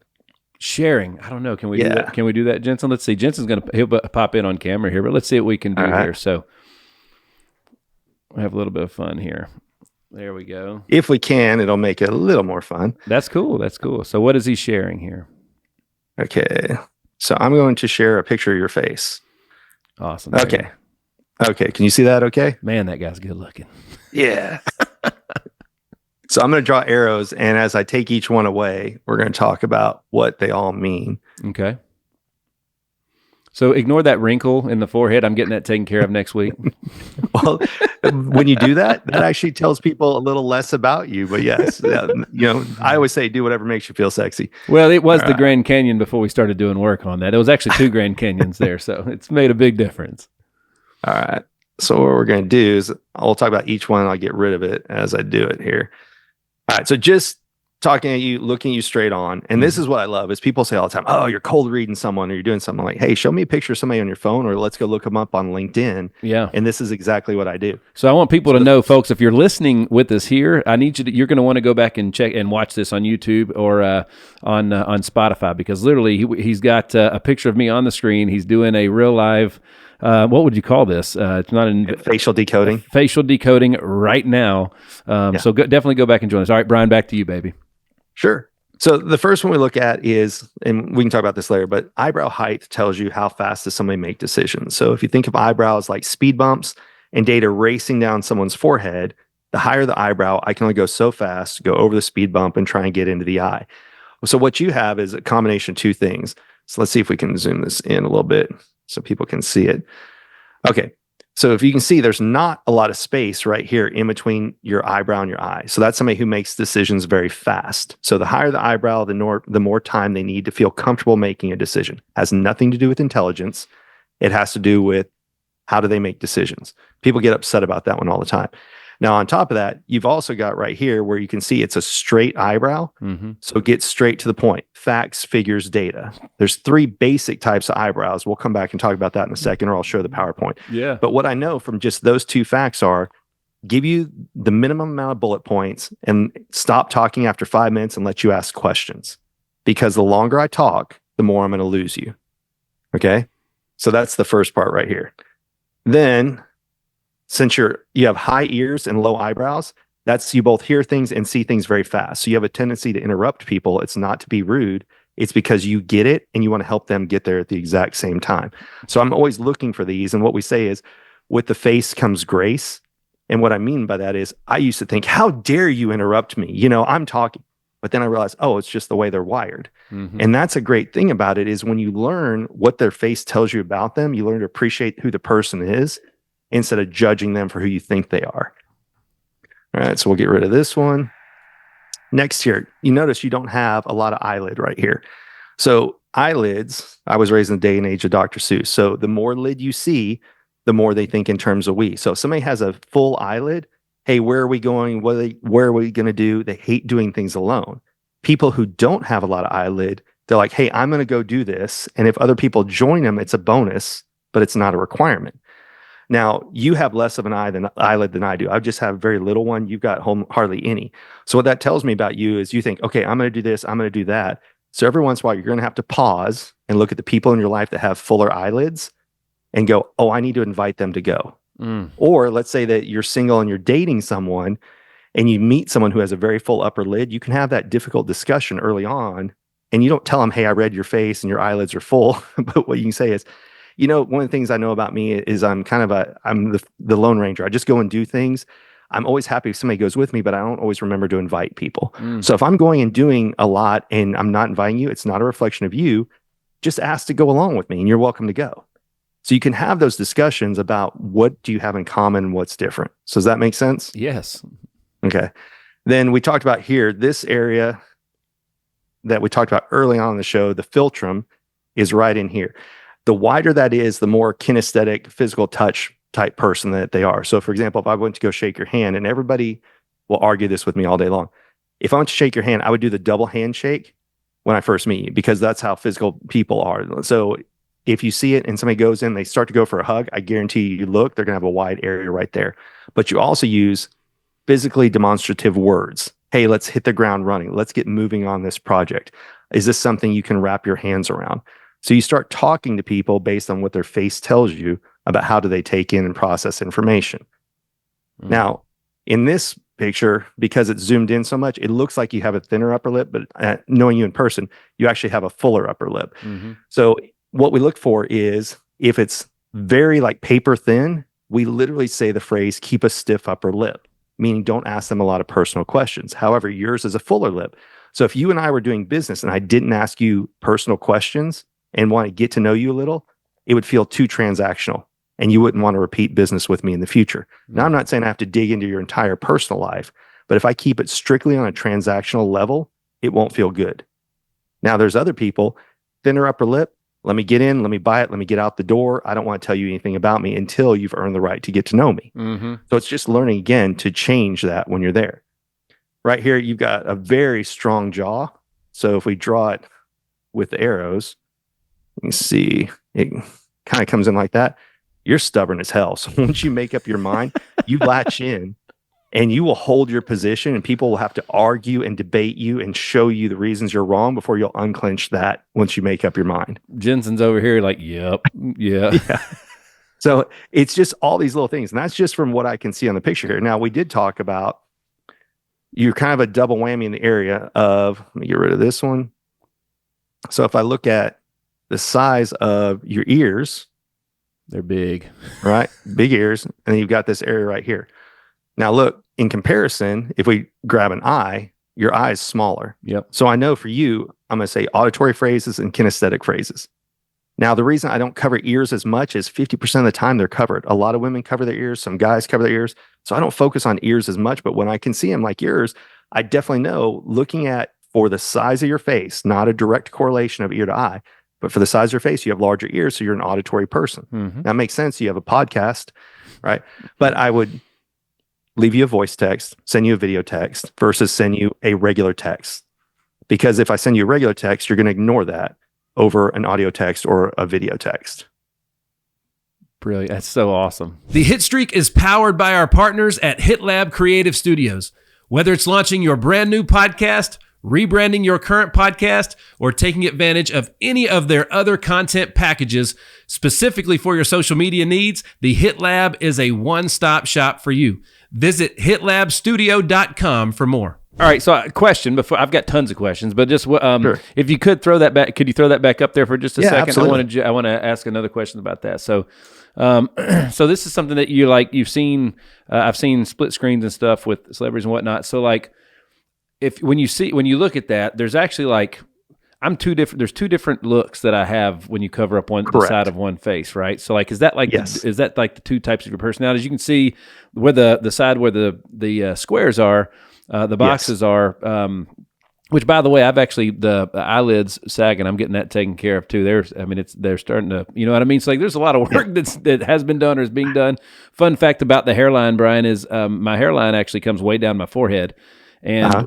Speaker 1: Sharing. I don't know. Can we do that? Can we do that, Jensen? Let's see. Jensen's he'll pop in on camera here, but let's see what we can do here. So we'll have a little bit of fun here. There we go.
Speaker 2: If we can, it'll make it a little more fun.
Speaker 1: That's cool. That's cool. So what is he sharing here?
Speaker 2: Okay. So I'm going to share a picture of your face.
Speaker 1: Awesome.
Speaker 2: Okay. Okay. Can you see that? Okay.
Speaker 1: Man, that guy's good looking.
Speaker 2: Yeah. So I'm going to draw arrows, and as I take each one away, we're going to talk about what they all mean.
Speaker 1: Okay. So ignore that wrinkle in the forehead. I'm getting that taken care of next week.
Speaker 2: Well, when you do that, that actually tells people a little less about you. But yes, you know, I always say do whatever makes you feel sexy.
Speaker 1: Well, it was the Grand Canyon before we started doing work on that. It was actually 2 Grand Canyons there, so it's made a big difference.
Speaker 2: All right. So what we're going to do is I'll talk about each one, and I'll get rid of it as I do it here. All right. So just talking at you, looking you straight on. And this is what I love is people say all the time, oh, you're cold reading someone or you're doing something. Like, hey, show me a picture of somebody on your phone or let's go look them up on LinkedIn.
Speaker 1: Yeah.
Speaker 2: And this is exactly what I do.
Speaker 1: So I want people to know, folks, if you're listening with us here, I need you're going to want to go back and check and watch this on YouTube or on Spotify, because literally he's got a picture of me on the screen. He's doing a real live what would you call this? It's not in
Speaker 2: facial decoding.
Speaker 1: Facial decoding right now. So definitely go back and join us. All right, Brian, back to you, baby.
Speaker 2: Sure. So the first one we look at is, and we can talk about this later, but eyebrow height tells you how fast does somebody make decisions. So if you think of eyebrows like speed bumps and data racing down someone's forehead, the higher the eyebrow, I can only go so fast, go over the speed bump and try and get into the eye. So what you have is a combination of two things. So let's see if we can zoom this in a little bit so people can see it. Okay. So if you can see, there's not a lot of space right here in between your eyebrow and your eye. So that's somebody who makes decisions very fast. So the higher the eyebrow, the more time they need to feel comfortable making a decision. Has nothing to do with intelligence. It has to do with how do they make decisions. People get upset about that one all the time. Now, on top of that, you've also got right here where you can see it's a straight eyebrow. Mm-hmm. So get straight to the point. Facts, figures, data. There's 3 basic types of eyebrows. We'll come back and talk about that in a second, or I'll show the PowerPoint.
Speaker 1: Yeah.
Speaker 2: But what I know from just those 2 facts are give you the minimum amount of bullet points and stop talking after 5 minutes and let you ask questions. Because the longer I talk, the more I'm going to lose you. Okay? So that's the first part right here. Then, since you have high ears and low eyebrows, that's you both hear things and see things very fast. So you have a tendency to interrupt people. It's not to be rude. It's because you get it and you want to help them get there at the exact same time. So I'm always looking for these. And what we say is with the face comes grace. And what I mean by that is I used to think, how dare you interrupt me? You know, I'm talking. But then I realized, oh, it's just the way they're wired. And that's a great thing about it is when you learn what their face tells you about them, you learn to appreciate who the person is instead of judging them for who you think they are. All right, so we'll get rid of this one. Next here, you notice you don't have a lot of eyelid right here. So eyelids, I was raised in the day and age of Dr. Seuss. So the more lid you see, the more they think in terms of we. So if somebody has a full eyelid, hey, where are we going? Where are we going to do? They hate doing things alone. People who don't have a lot of eyelid, they're like, hey, I'm going to go do this. And if other people join them, it's a bonus, but it's not a requirement. Now, you have less of an eyelid than I do. I just have very little one. You've got hardly any. So what that tells me about you is you think, okay, I'm going to do this, I'm going to do that. So every once in a while, you're going to have to pause and look at the people in your life that have fuller eyelids and go, oh, I need to invite them to go. Or let's say that you're single and you're dating someone and you meet someone who has a very full upper lid. You can have that difficult discussion early on and you don't tell them, hey, I read your face and your eyelids are full. But what you can say is, you know, one of the things I know about me is I'm the Lone Ranger. I just go and do things. I'm always happy if somebody goes with me, but I don't always remember to invite people. So if I'm going and doing a lot and I'm not inviting you, it's not a reflection of you. Just ask to go along with me and you're welcome to go. So you can have those discussions about what do you have in common and what's different. So does that make sense?
Speaker 1: Yes.
Speaker 2: Okay. Then we talked about here, this area that we talked about early on in the show, the philtrum is right in here. The wider that is, the more kinesthetic, physical touch type person that they are. So for example, if I went to go shake your hand, and everybody will argue this with me all day long. If I went to shake your hand, I would do the double handshake when I first meet you, because that's how physical people are. So if you see it and somebody goes in, they start to go for a hug, I guarantee you look, they're going to have a wide area right there. But you also use physically demonstrative words. Hey, let's hit the ground running. Let's get moving on this project. Is this something you can wrap your hands around? So you start talking to people based on what their face tells you about how do they take in and process information. Now, in this picture, because it's zoomed in so much, it looks like you have a thinner upper lip, but knowing you in person, you actually have a fuller upper lip. So what we look for is if it's very like paper thin, we literally say the phrase, keep a stiff upper lip, meaning don't ask them a lot of personal questions. However, yours is a fuller lip. So if you and I were doing business and I didn't ask you personal questions and want to get to know you a little, it would feel too transactional and you wouldn't want to repeat business with me in the future. Now, I'm not saying I have to dig into your entire personal life, but if I keep it strictly on a transactional level, it won't feel good. Now, there's other people, thinner upper lip, let me get in, let me buy it, let me get out the door. I don't want to tell you anything about me until you've earned the right to get to know me. So it's just learning again to change that when you're there. Right here, you've got a very strong jaw. So if we draw it with the arrows, you can see it kind of comes in like that. You're stubborn as hell. So once you make up your mind, you latch in and you will hold your position and people will have to argue and debate you and show you the reasons you're wrong before you'll unclench that once you make up your mind.
Speaker 1: Jensen's over here like, yep, yeah.
Speaker 2: So it's just all these little things. And that's just from what I can see on the picture here. Now, we did talk about you're kind of a double whammy in the area of, let me get rid of this one. So if I look at the size of your ears,
Speaker 1: they're big, right?
Speaker 2: Big ears. And then you've got this area right here. Now look, in comparison, if we grab an eye, your eye is smaller.
Speaker 1: Yep.
Speaker 2: So I know for you, I'm going to say auditory phrases and kinesthetic phrases. Now, the reason I don't cover ears as much is 50% of the time they're covered. A lot of women cover their ears. Some guys cover their ears. So I don't focus on ears as much. But when I can see them like yours, I definitely know looking at for the size of your face, not a direct correlation of ear to eye, but for the size of your face, you have larger ears. So you're an auditory person. That makes sense. You have a podcast, right? But I would leave you a voice text, send you a video text versus send you a regular text. Because if I send you a regular text, you're going to ignore that over an audio text or a video text.
Speaker 1: Brilliant. That's so awesome. The Hitstreak is powered by our partners at HitLab Creative Studios. Whether it's launching your brand new podcast, rebranding your current podcast, or taking advantage of any of their other content packages specifically for your social media needs, the HitLab is a one-stop shop for you. Visit hitlabstudio.com for more. All right, so a question before I've got tons of questions, but just
Speaker 2: Sure.
Speaker 1: if you could throw that back, could you throw that back up there for just a
Speaker 2: Yeah,
Speaker 1: second?
Speaker 2: absolutely.
Speaker 1: I want to ask another question about that. So, so this is something that you've seen. I've seen split screens and stuff with celebrities and whatnot. So like, when you look at that, there's actually like there's two different looks that I have when you cover up the side
Speaker 2: Correct.
Speaker 1: of one face, right? So like, is that like
Speaker 2: Yes.
Speaker 1: the two types of your personalities? You can see where the side where the squares are, the
Speaker 2: Yes.
Speaker 1: boxes are. Which, by the way, I've actually the eyelids sagging. I'm getting that taken care of too. They're starting to, you know what I mean. So like, there's a lot of work that has been done or is being done. Fun fact about the hairline, Brian, is my hairline actually comes way down my forehead. And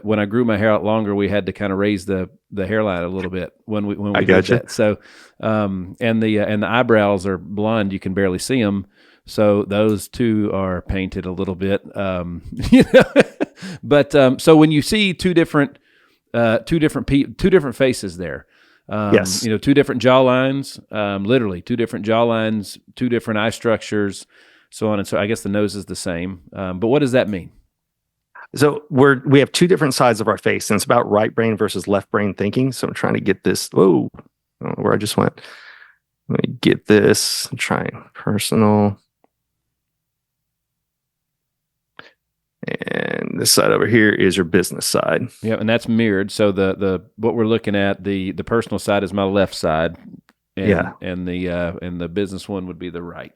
Speaker 1: when I grew my hair out longer, we had to kind of raise the hairline a little bit when we did
Speaker 2: gotcha.
Speaker 1: that. So, and the eyebrows are blonde; you can barely see them. So those two are painted a little bit. You know? But so when you see two different faces there,
Speaker 2: Yes.
Speaker 1: you know, two different jaw lines, literally two different jaw lines, two different eye structures, so on and so. I guess the nose is the same, but what does that mean?
Speaker 2: So we have two different sides of our face, and it's about right brain versus left brain thinking. So I'm trying to get this. Whoa, I don't know where I just went. Let me get this. I'm trying personal. And this side over here is your business side.
Speaker 1: Yeah, and that's mirrored. So the what we're looking at, the personal side is my left side, and the business one would be the right.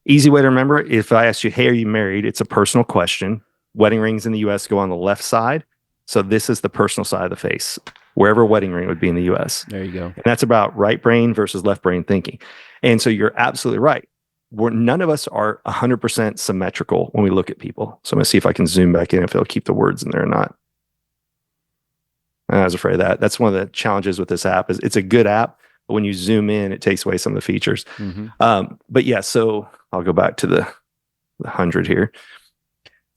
Speaker 2: Easy way to remember it. If I ask you, hey, are you married? It's a personal question. Wedding rings in the US go on the left side. So this is the personal side of the face, wherever wedding ring would be in the US.
Speaker 1: There you go.
Speaker 2: And that's about right brain versus left brain thinking. And so you're absolutely right. None of us are 100% symmetrical when we look at people. So I'm going to see if I can zoom back in if it'll keep the words in there or not. I was afraid of that. That's one of the challenges with this app is it's a good app, but when you zoom in, it takes away some of the features.
Speaker 1: Mm-hmm.
Speaker 2: But yeah, so I'll go back to the 100 here.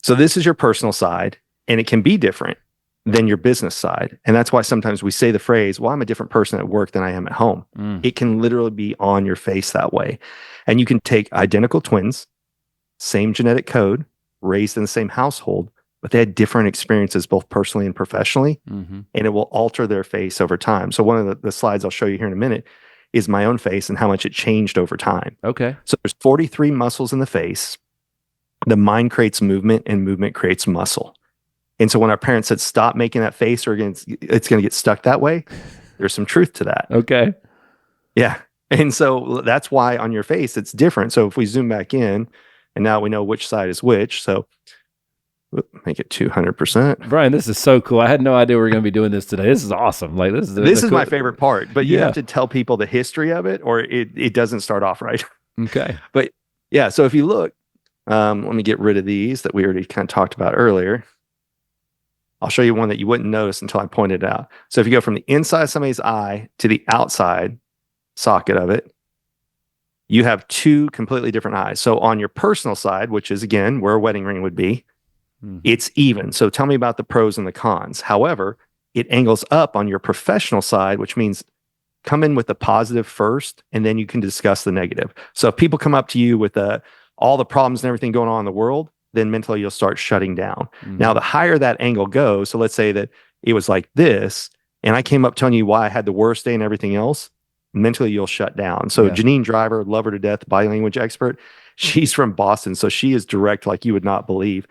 Speaker 2: So this is your personal side, and it can be different than your business side. And that's why sometimes we say the phrase, well, I'm a different person at work than I am at home. It can literally be on your face that way. And you can take identical twins, same genetic code, raised in the same household, but they had different experiences, both personally and professionally, and it will alter their face over time. So one of the slides I'll show you here in a minute is my own face and how much it changed over time.
Speaker 1: Okay.
Speaker 2: So there's 43 muscles in the face. The mind creates movement and movement creates muscle. And so when our parents said, stop making that face or it's going to get stuck that way, there's some truth to that.
Speaker 1: Okay.
Speaker 2: Yeah. And so that's why on your face, it's different. So if we zoom back in and now we know which side is which. So make it 200%.
Speaker 1: Brian, this is so cool. I had no idea we were going to be doing this today. This is awesome. Like this is
Speaker 2: my favorite part, but you
Speaker 1: Yeah.
Speaker 2: have to tell people the history of it or it doesn't start off right.
Speaker 1: Okay.
Speaker 2: But yeah, so if you look, let me get rid of these that we already kind of talked about earlier. I'll show you one that you wouldn't notice until I pointed it out. So if you go from the inside of somebody's eye to the outside socket of it, you have two completely different eyes. So on your personal side, which is again where a wedding ring would be, it's even. So tell me about the pros and the cons. However, it angles up on your professional side, which means come in with the positive first, and then you can discuss the negative. So if people come up to you with all the problems and everything going on in the world, then mentally you'll start shutting down. Now, the higher that angle goes, so let's say that it was like this, and I came up telling you why I had the worst day and everything else, mentally you'll shut down. So Janine Driver, love her to death, body language expert, she's from Boston, so she is direct like you would not believe.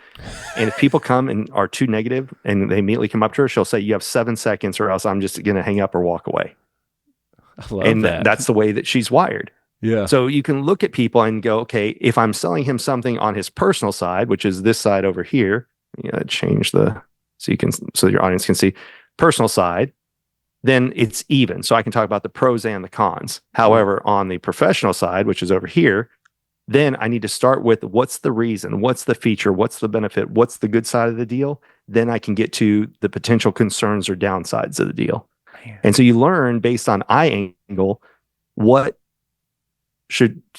Speaker 2: And if people come and are too negative and they immediately come up to her, she'll say, you have 7 seconds or else I'm just going to hang up or walk away.
Speaker 1: I love that.
Speaker 2: That's the way that she's wired.
Speaker 1: Yeah.
Speaker 2: So you can look at people and go, okay, if I'm selling him something on his personal side, which is this side over here, change so your audience can see personal side, then it's even. So I can talk about the pros and the cons. However, on the professional side, which is over here, then I need to start with what's the reason, what's the feature, what's the benefit, what's the good side of the deal. Then I can get to the potential concerns or downsides of the deal. Man. And so you learn based on eye angle, what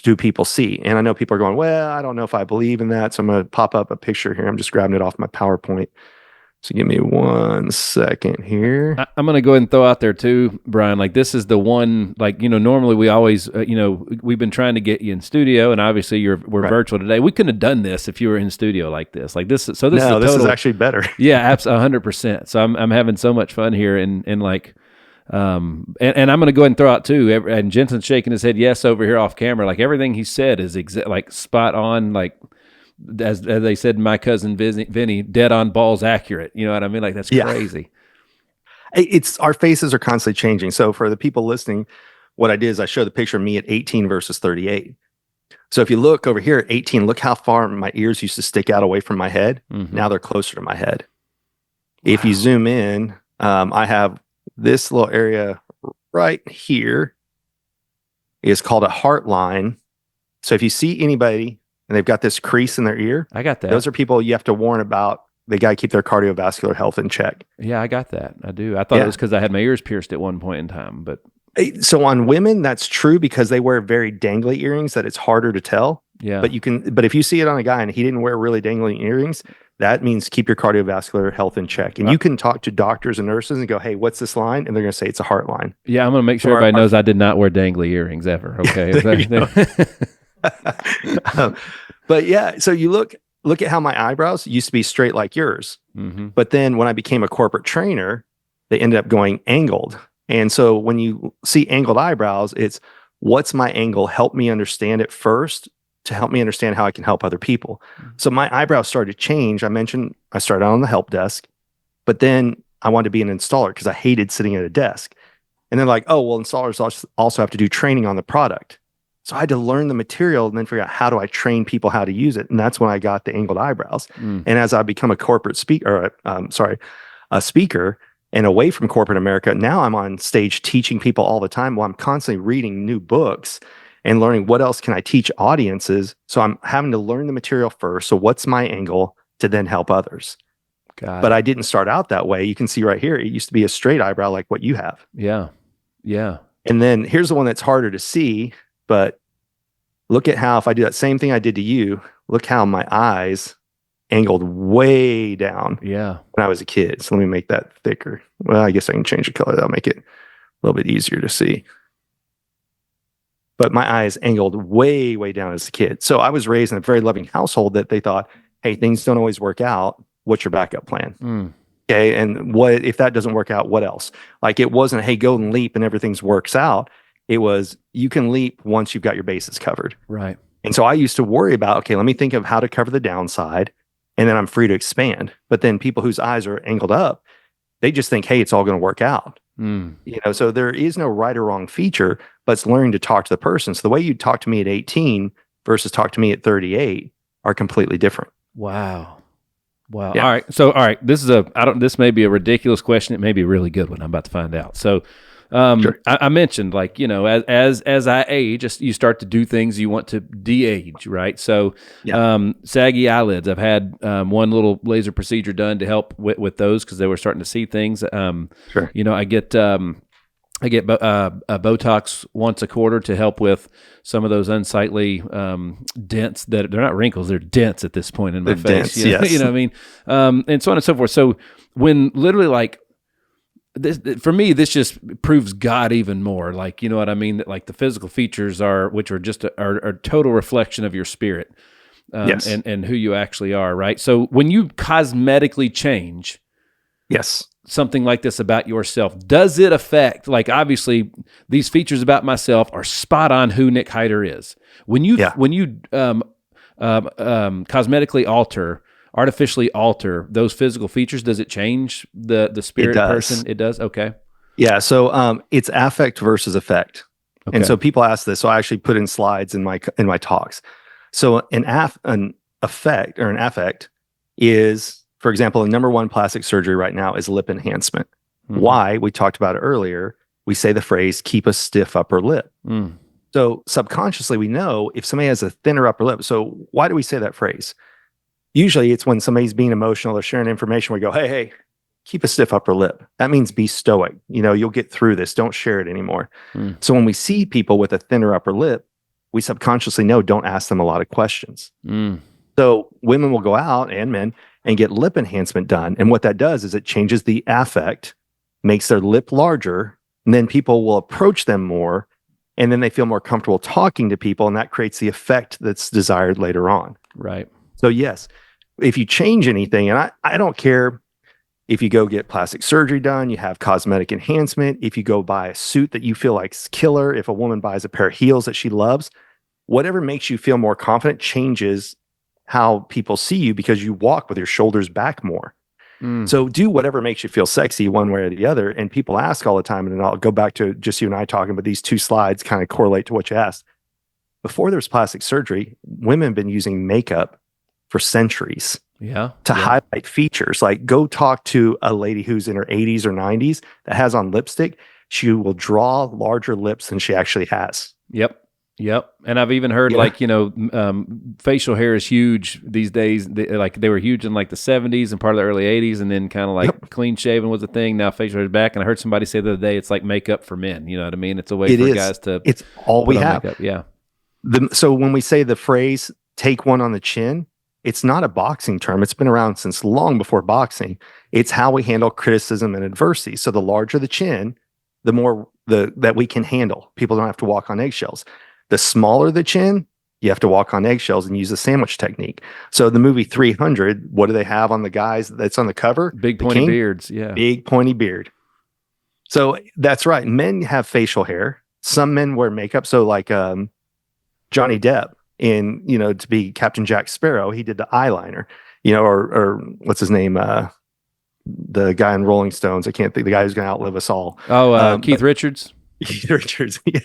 Speaker 2: do people see? And I know people are going, well, I don't know if I believe in that. So I'm going to pop up a picture here. I'm just grabbing it off my PowerPoint So give me 1 second here.
Speaker 1: I'm going to go ahead and throw out there too, Brian, like this is the one, like, normally we always, we've been trying to get you in studio, and obviously we're
Speaker 2: Right.
Speaker 1: virtual today. We couldn't have done this if you were in studio like this. Like this, so this
Speaker 2: No,
Speaker 1: is
Speaker 2: this is actually better.
Speaker 1: Yeah, absolutely, 100%. So I'm having so much fun here, and like, and I'm going to go ahead and throw out too. And Jensen's shaking his head yes over here off camera. Like everything he said is like spot on. Like as they said, my cousin Vinny, dead on balls accurate. You know what I mean? Like that's crazy.
Speaker 2: It's our faces are constantly changing. So for the people listening, what I did is I showed the picture of me at 18 versus 38. So if you look over here at 18, look how far my ears used to stick out away from my head.
Speaker 1: Mm-hmm.
Speaker 2: Now they're closer to my head. Wow. If you zoom in, I have this little area right here is called a heart line. So if you see anybody and they've got this crease in their ear,
Speaker 1: I got that.
Speaker 2: Those are people you have to warn about. They got to keep their cardiovascular health in check.
Speaker 1: Yeah, I got that. I do. I thought it was because I had my ears pierced at one point in time, but
Speaker 2: so on women, that's true because they wear very dangly earrings that it's harder to tell.
Speaker 1: Yeah.
Speaker 2: But if you see it on a guy and he didn't wear really dangling earrings, that means keep your cardiovascular health in check. And you can talk to doctors and nurses and go, hey, what's this line? And they're going to say it's a heart line.
Speaker 1: Yeah, I'm going to make sure everybody knows I did not wear dangly earrings ever. Okay.
Speaker 2: But yeah, so you look at how my eyebrows used to be straight like yours.
Speaker 1: Mm-hmm.
Speaker 2: But then when I became a corporate trainer, they ended up going angled. And so when you see angled eyebrows, it's what's my angle? Help me understand it first to help me understand how I can help other people. Mm-hmm. So my eyebrows started to change. I mentioned I started out on the help desk, but then I wanted to be an installer because I hated sitting at a desk. And they're like, oh, well, installers also have to do training on the product. So I had to learn the material and then figure out how do I train people how to use it. And that's when I got the angled eyebrows. Mm. And as I become a corporate speaker, a speaker and away from corporate America, now I'm on stage teaching people all the time. Well, I'm constantly reading new books and learning what else can I teach audiences. So I'm having to learn the material first. So what's my angle to then help others? But I didn't start out that way. You can see right here, it used to be a straight eyebrow like what you have.
Speaker 1: Yeah. Yeah.
Speaker 2: And then here's the one that's harder to see. But look at how, if I do that same thing I did to you, look how my eyes angled way down when I was a kid. So let me make that thicker. Well, I guess I can change the color. That'll make it a little bit easier to see. But my eyes angled way, way down as a kid. So I was raised in a very loving household that they thought, hey, things don't always work out. What's your backup plan? Mm. Okay. And what if that doesn't work out? What else? Like it wasn't, hey, go and leap and everything works out. It was, you can leap once you've got your bases covered.
Speaker 1: Right.
Speaker 2: And so I used to worry about, okay, let me think of how to cover the downside, and then I'm free to expand. But then people whose eyes are angled up, they just think, hey, it's all going to work out. Mm. So there is no right or wrong feature, but it's learning to talk to the person. So the way you talk to me at 18 versus talk to me at 38 are completely different.
Speaker 1: Wow. Yeah. All right. This may be a ridiculous question. It may be a really good one. I'm about to find out. So, sure. I mentioned, like, as I age, you start to do things you want to de-age, right? So, saggy eyelids. I've had one little laser procedure done to help with those because they were starting to see things.
Speaker 2: Sure.
Speaker 1: I get Botox once a quarter to help with some of those unsightly dents that they're not wrinkles, they're dents at this point in my face.
Speaker 2: Yes.
Speaker 1: You know what I mean? And so on and so forth. So when literally like, this, for me, this just proves God even more. Like, you know what I mean? That like the physical features which are just a total reflection of your spirit, and who you actually are, right? So when you cosmetically change, something like this about yourself, does it affect? Like, obviously, these features about myself are spot on who Nick Hyder is. When you cosmetically artificially alter those physical features, does it change the spirit of the person? It does? Okay.
Speaker 2: Yeah. So it's affect versus effect. Okay. And so people ask this. So I actually put in slides in my talks. So an effect or an affect is, for example, the number one plastic surgery right now is lip enhancement. Mm-hmm. Why? We talked about it earlier. We say the phrase, keep a stiff upper lip. Mm. So subconsciously, we know if somebody has a thinner upper lip. So why do we say that phrase? Usually it's when somebody's being emotional or sharing information, we go, hey, keep a stiff upper lip. That means be stoic. You'll get through this. Don't share it anymore. Mm. So when we see people with a thinner upper lip, we subconsciously know don't ask them a lot of questions. Mm. So women will go out and men and get lip enhancement done. And what that does is it changes the affect, makes their lip larger, and then people will approach them more, and then they feel more comfortable talking to people, and that creates the effect that's desired later on.
Speaker 1: Right.
Speaker 2: So yes, if you change anything, and I don't care if you go get plastic surgery done, you have cosmetic enhancement, if you go buy a suit that you feel like's killer, if a woman buys a pair of heels that she loves, whatever makes you feel more confident changes how people see you because you walk with your shoulders back more. So do whatever makes you feel sexy one way or the other. And people ask all the time, and I'll go back to just you and I talking, but these two slides kind of correlate to what you asked. Before there was plastic surgery, women have been using makeup for centuries to highlight features. Like go talk to a lady who's in her 80s or 90s that has on lipstick. She will draw larger lips than she actually has.
Speaker 1: Yep. And I've even heard facial hair is huge these days. They were huge in like the 70s and part of the early 80s, and then kind of like clean shaven was a thing. Now facial hair is back. And I heard somebody say the other day, it's like makeup for men. You know what I mean? It's a way for guys to.
Speaker 2: It's all we have.
Speaker 1: Makeup. Yeah.
Speaker 2: So when we say the phrase "take one on the chin," it's not a boxing term. It's been around since long before boxing. It's how we handle criticism and adversity. So the larger the chin, the more that we can handle. People don't have to walk on eggshells. The smaller the chin, you have to walk on eggshells and use the sandwich technique. So the movie 300, what do they have on the guys that's on the cover?
Speaker 1: Big pointy beards. Yeah.
Speaker 2: Big pointy beard. So that's right. Men have facial hair. Some men wear makeup. So like Johnny Depp to be Captain Jack Sparrow, he did the eyeliner, or what's his name? The guy in Rolling Stones. I can't think, the guy who's going to outlive us all.
Speaker 1: Keith Richards.
Speaker 2: Keith Richards, yeah,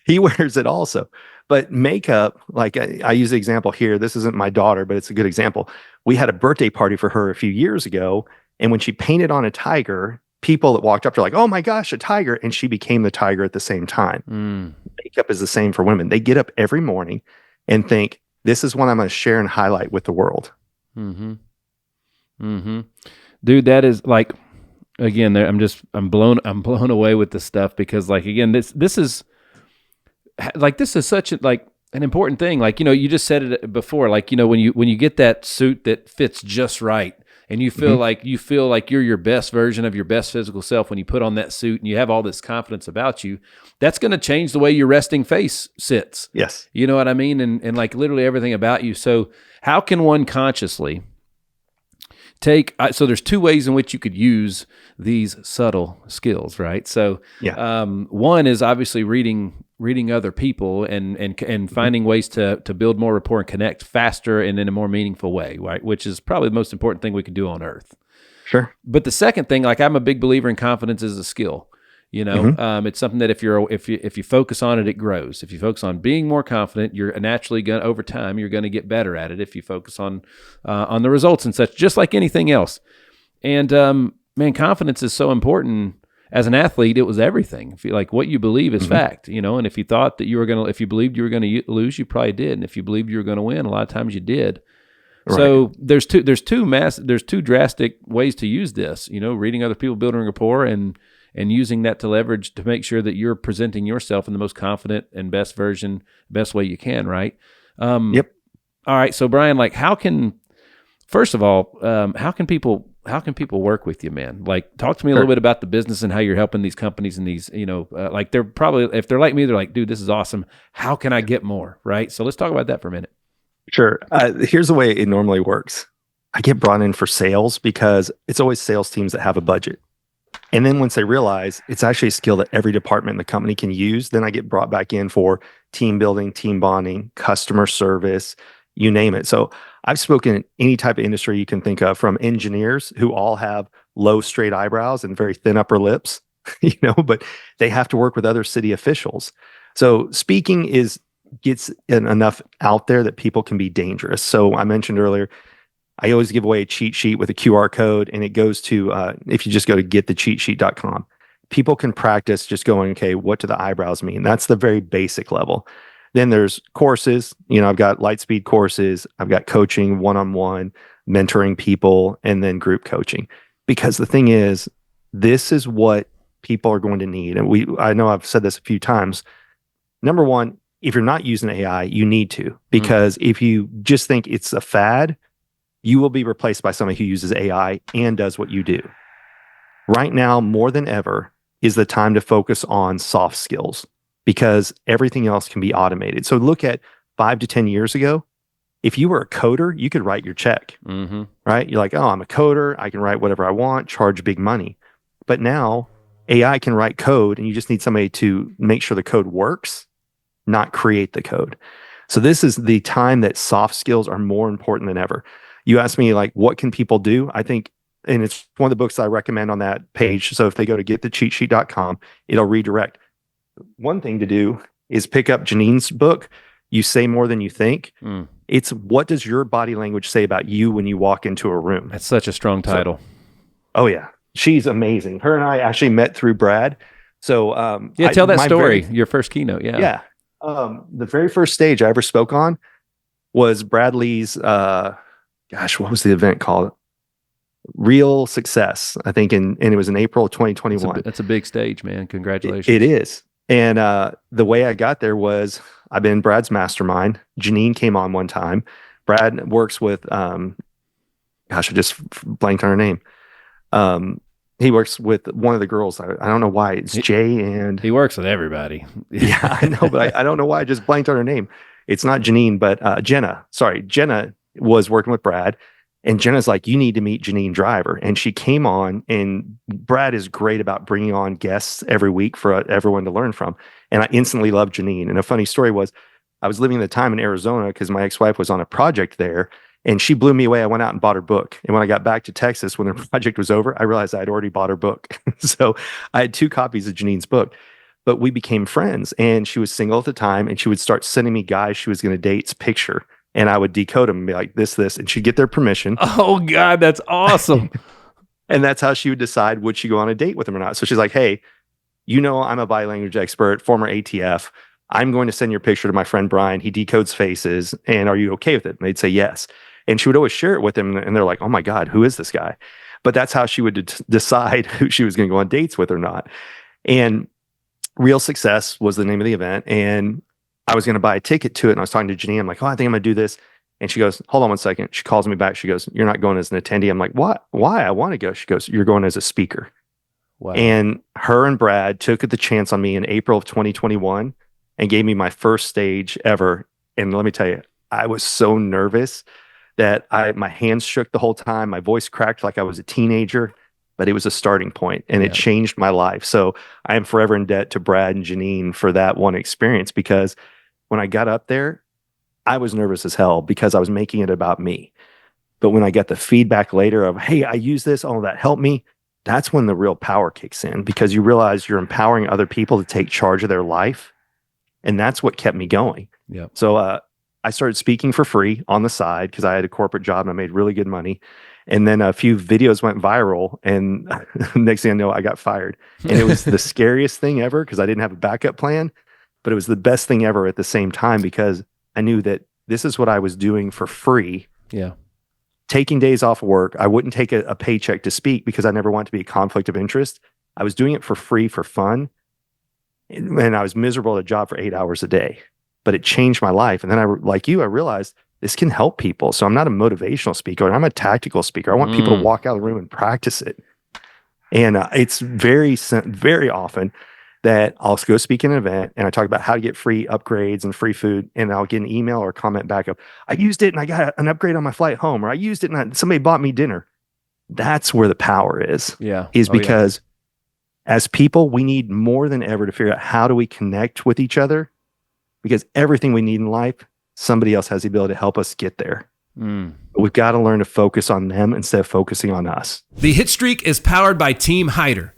Speaker 2: he wears it also. But makeup, like I use the example here. This isn't my daughter, but it's a good example. We had a birthday party for her a few years ago, and when she painted on a tiger, people that walked up to her like, "Oh my gosh, a tiger!" And she became the tiger at the same time. Makeup is the same for women. They get up every morning and think, "This is what I'm going to share and highlight with the world."
Speaker 1: Dude, that is like. Again, I'm blown away with this stuff because, like, again, this is such an important thing. Like, you just said it before. Like, when you get that suit that fits just right, and you feel like you're your best version of your best physical self when you put on that suit, and you have all this confidence about you, that's going to change the way your resting face sits.
Speaker 2: Yes,
Speaker 1: you know what I mean, and like literally everything about you. So, how can one consciously so there's two ways in which you could use these subtle skills, right? So one is obviously reading other people and finding ways to build more rapport and connect faster and in a more meaningful way, right? Which is probably the most important thing we can do on earth.
Speaker 2: Sure.
Speaker 1: But the second thing, like I'm a big believer in confidence as a skill. It's something that if you focus on it, it grows. If you focus on being more confident, you're naturally going over time, you're going to get better at it. If you focus on the results and such, just like anything else. And man, confidence is so important. As an athlete, it was everything. If you, like what you believe is fact, and if you thought that if you believed you were going to lose, you probably did. And if you believed you were going to win, a lot of times you did. Right. So there's two drastic ways to use this, reading other people, building rapport, and using that to leverage to make sure that you're presenting yourself in the most confident and best way you can, right?
Speaker 2: Yep.
Speaker 1: All right. So Brian, like how can people work with you, man? Like talk to me a little bit about the business and how you're helping these companies and these, like they're probably, if they're like me, they're like, dude, this is awesome. How can I get more? Right. So let's talk about that for a minute.
Speaker 2: Sure. Here's the way it normally works. I get brought in for sales because it's always sales teams that have a budget. And then once they realize it's actually a skill that every department in the company can use, then I get brought back in for team building, team bonding, customer service, you name it. So I've spoken in any type of industry you can think of, from engineers who all have low straight eyebrows and very thin upper lips, but they have to work with other city officials. So speaking gets enough out there that people can be dangerous. So I mentioned earlier, I always give away a cheat sheet with a QR code, and it goes to, if you just go to getthecheatsheet.com, people can practice just going, okay, what do the eyebrows mean? That's the very basic level. Then there's courses, I've got Lightspeed courses, I've got coaching, one-on-one, mentoring people, and then group coaching. Because the thing is, this is what people are going to need. And I know I've said this a few times. Number one, if you're not using AI, you need to, because if you just think it's a fad, you will be replaced by somebody who uses AI and does what you do. Right now, more than ever, is the time to focus on soft skills because everything else can be automated. So look at 5 to 10 years ago. If you were a coder, you could write your check, right? You're like, oh, I'm a coder. I can write whatever I want, charge big money. But now AI can write code and you just need somebody to make sure the code works, not create the code. So this is the time that soft skills are more important than ever. You asked me like, what can people do? I think, and it's one of the books I recommend on that page. So if they go to getthecheatsheet.com, it'll redirect. One thing to do is pick up Janine's book, You Say More Than You Think. It's what does your body language say about you when you walk into a room?
Speaker 1: That's such a strong title.
Speaker 2: So, oh yeah, she's amazing. Her and I actually met through Brad. So
Speaker 1: tell that story. Your first keynote,
Speaker 2: yeah. The very first stage I ever spoke on was Bradley's. What was the event called? Real Success, I think, and it was in April of 2021.
Speaker 1: That's a big stage, man. Congratulations.
Speaker 2: It is. And the way I got there was I've been in Brad's mastermind. Janine came on one time. Brad works with, I just blanked on her name. He works with one of the girls. I don't know why. It's Jay and...
Speaker 1: He works with everybody.
Speaker 2: Yeah, I know, but I don't know why I just blanked on her name. It's not Janine, but Jenna. Sorry, Jenna was working with Brad. And Jenna's like, you need to meet Janine Driver. And she came on, and Brad is great about bringing on guests every week for everyone to learn from. And I instantly loved Janine. And a funny story was I was living at the time in Arizona because my ex-wife was on a project there, and she blew me away. I went out and bought her book. And when I got back to Texas, when the project was over, I realized I had already bought her book. So I had 2 copies of Janine's book. But we became friends, and she was single at the time, and she would start sending me guys she was going to date's picture. And I would decode them and be like, this, and she'd get their permission.
Speaker 1: Oh, God, that's awesome.
Speaker 2: And that's how she would decide would she go on a date with him or not. So she's like, hey, I'm a body language expert, former ATF. I'm going to send your picture to my friend Brian. He decodes faces. And are you okay with it? And they'd say yes. And she would always share it with him. And they're like, oh, my God, who is this guy? But that's how she would decide who she was going to go on dates with or not. And Real Success was the name of the event. And I was going to buy a ticket to it, and I was talking to Janine. I'm like, oh, I think I'm going to do this. And she goes, hold on one second. She calls me back. She goes, you're not going as an attendee. I'm like, what? Why? I want to go. She goes, you're going as a speaker.
Speaker 1: Wow.
Speaker 2: And her and Brad took the chance on me in April of 2021 and gave me my first stage ever. And let me tell you, I was so nervous that my hands shook the whole time. My voice cracked like I was a teenager, but it was a starting point, and it changed my life. So I am forever in debt to Brad and Janine for that one experience, because when I got up there, I was nervous as hell because I was making it about me. But when I got the feedback later of, hey, I use this, oh, that helped me, that's when the real power kicks in, because you realize you're empowering other people to take charge of their life. And that's what kept me going.
Speaker 1: Yeah.
Speaker 2: So I started speaking for free on the side because I had a corporate job and I made really good money. And then a few videos went viral, and next thing I know, I got fired. And it was the scariest thing ever because I didn't have a backup plan. But it was the best thing ever at the same time, because I knew that this is what I was doing for free.
Speaker 1: Yeah.
Speaker 2: Taking days off of work. I wouldn't take a paycheck to speak because I never wanted to be a conflict of interest. I was doing it for free, for fun. And I was miserable at a job for 8 hours a day. But it changed my life. And then I realized this can help people. So I'm not a motivational speaker. I'm a tactical speaker. I want people to walk out of the room and practice it. And it's very, very often that I'll go speak in an event and I talk about how to get free upgrades and free food, and I'll get an email or a comment back of, I used it and I got an upgrade on my flight home, or I used it and somebody bought me dinner. That's where the power is.
Speaker 1: Yeah.
Speaker 2: Because as people, we need more than ever to figure out how do we connect with each other, because everything we need in life, somebody else has the ability to help us get there. But we've got to learn to focus on them instead of focusing on us.
Speaker 1: The Hitstreak is powered by Team Hyder.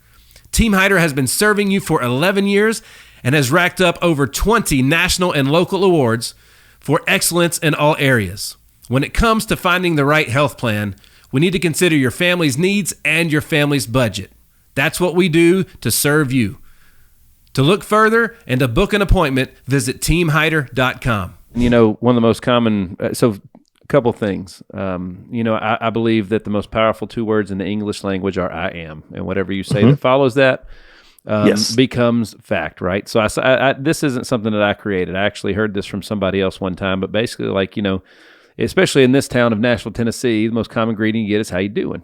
Speaker 1: Team Hyder has been serving you for 11 years and has racked up over 20 national and local awards for excellence in all areas. When it comes to finding the right health plan, we need to consider your family's needs and your family's budget. That's what we do to serve you. To look further and to book an appointment, visit teamhyder.com. You know, one of the most common, a couple things. I believe that the most powerful 2 words in the English language are I am, and whatever you say that follows that becomes fact, right? So I this isn't something that I created. I actually heard this from somebody else one time, but basically, especially in this town of Nashville, Tennessee, the most common greeting you get is how you doing.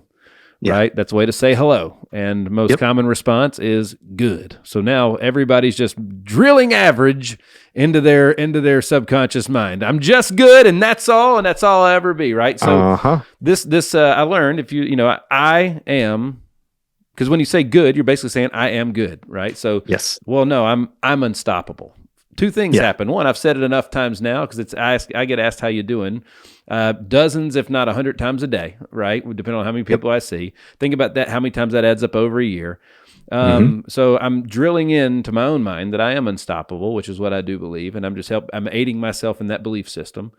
Speaker 2: Yeah.
Speaker 1: Right? That's a way to say hello. And most common response is good. So now everybody's just drilling average into their subconscious mind. I'm just good and that's all I'll ever be, right? So this I learned if I am, because when you say good, you're basically saying I am good, right? So
Speaker 2: yes.
Speaker 1: Well, no, I'm unstoppable. Two things happen. One, I've said it enough times now because I get asked how you doing dozens, if not 100 times a day, right? Depending on how many people I see. Think about that, how many times that adds up over a year. So I'm drilling into my own mind that I am unstoppable, which is what I do believe, and I'm aiding myself in that belief system,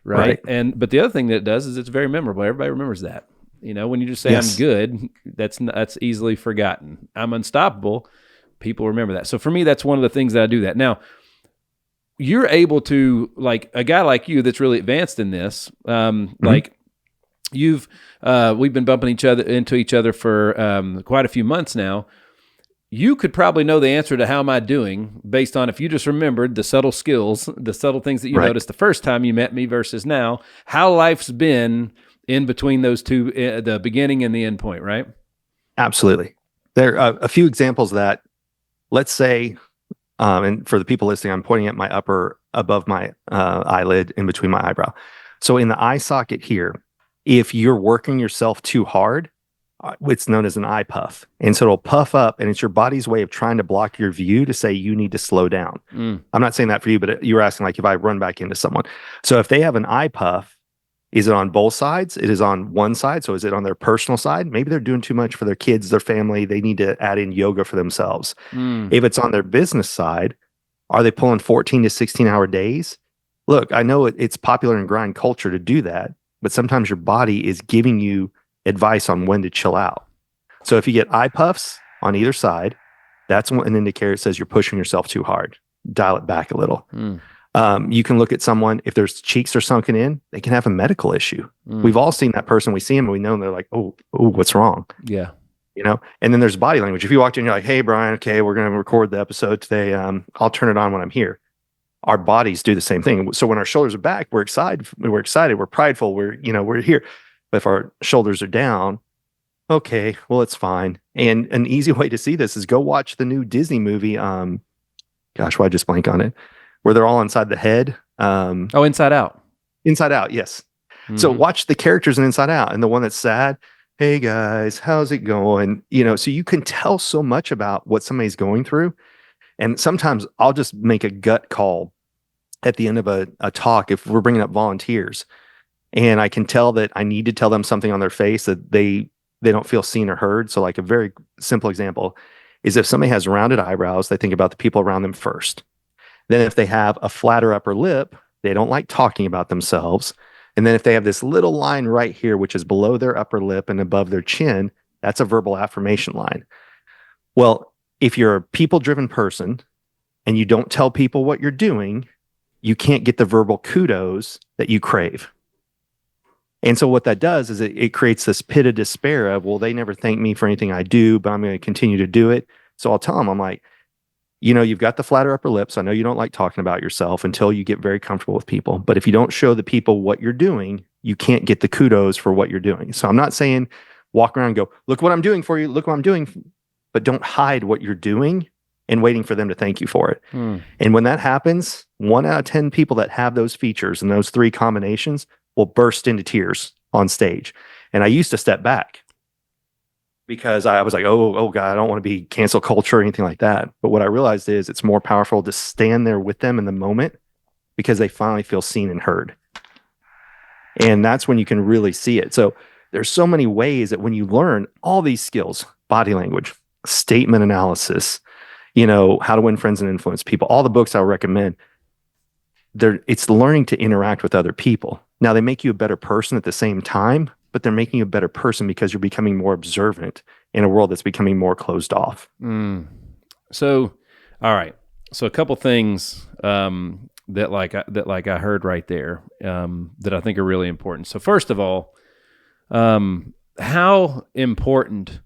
Speaker 1: right? But the other thing that it does is it's very memorable. Everybody remembers that. When you just say I'm good, that's easily forgotten. I'm unstoppable. People remember that. So for me, that's one of the things that I do that. Now, you're able to, like a guy like you that's really advanced in this, like we've been bumping into each other for quite a few months now. You could probably know the answer to how am I doing based on if you just remembered the subtle skills, the subtle things that you noticed the first time you met me versus now, how life's been in between those two, the beginning and the end point, right?
Speaker 2: Absolutely. There are a few examples of that. Let's say, and for the people listening, I'm pointing at my above my eyelid in between my eyebrow. So in the eye socket here, if you're working yourself too hard, it's known as an eye puff. And so it'll puff up, and it's your body's way of trying to block your view to say you need to slow down. I'm not saying that for you, but you were asking like if I run back into someone. So if they have an eye puff, is it on both sides? It is on one side. So is it on their personal side? Maybe they're doing too much for their kids, their family. They need to add in yoga for themselves. If it's on their business side, are they pulling 14 to 16-hour days? Look, I know it's popular in grind culture to do that, but sometimes your body is giving you advice on when to chill out. So if you get eye puffs on either side, that's an indicator that says you're pushing yourself too hard. Dial it back a little. You can look at someone, if their cheeks are sunken in, they can have a medical issue. We've all seen that person. We see them and we know they're like, oh, what's wrong?
Speaker 1: Yeah.
Speaker 2: And then there's body language. If you walked in, you're like, hey, Brian, okay, we're going to record the episode today. I'll turn it on when I'm here. Our bodies do the same thing. So when our shoulders are back, we're excited, we're prideful, we're here. But if our shoulders are down, okay, well, it's fine. And an easy way to see this is go watch the new Disney movie. Gosh, why just blank on it? Where they're all inside the head.
Speaker 1: Inside Out.
Speaker 2: Inside Out, yes. So watch the characters in Inside Out, and the one that's sad, hey guys, how's it going? So you can tell so much about what somebody's going through. And sometimes I'll just make a gut call at the end of a talk if we're bringing up volunteers, and I can tell that I need to tell them something on their face that they don't feel seen or heard. So like a very simple example is if somebody has rounded eyebrows, they think about the people around them first. Then if they have a flatter upper lip, they don't like talking about themselves. And then if they have this little line right here, which is below their upper lip and above their chin, that's a verbal affirmation line. Well, if you're a people-driven person and you don't tell people what you're doing, you can't get the verbal kudos that you crave. And so what that does is it creates this pit of despair of, well, they never thank me for anything I do, but I'm going to continue to do it. So I'll tell them, I'm like, you've got the flatter upper lip, so I know you don't like talking about yourself until you get very comfortable with people. But if you don't show the people what you're doing, you can't get the kudos for what you're doing. So I'm not saying walk around and go, look what I'm doing for you, look what I'm doing, but don't hide what you're doing and waiting for them to thank you for it. And when that happens, 1 out of 10 people that have those features and those 3 combinations will burst into tears on stage. And I used to step back because I was like, oh God, I don't want to be cancel culture or anything like that. But what I realized is it's more powerful to stand there with them in the moment because they finally feel seen and heard. And that's when you can really see it. So there's so many ways that when you learn all these skills, body language, statement analysis, how to win friends and influence people, all the books I'll recommend, it's learning to interact with other people. Now they make you a better person at the same time, but they're making you a better person because you're becoming more observant in a world that's becoming more closed off.
Speaker 1: So, all right. So a couple things that I heard right there that I think are really important. So first of all, how important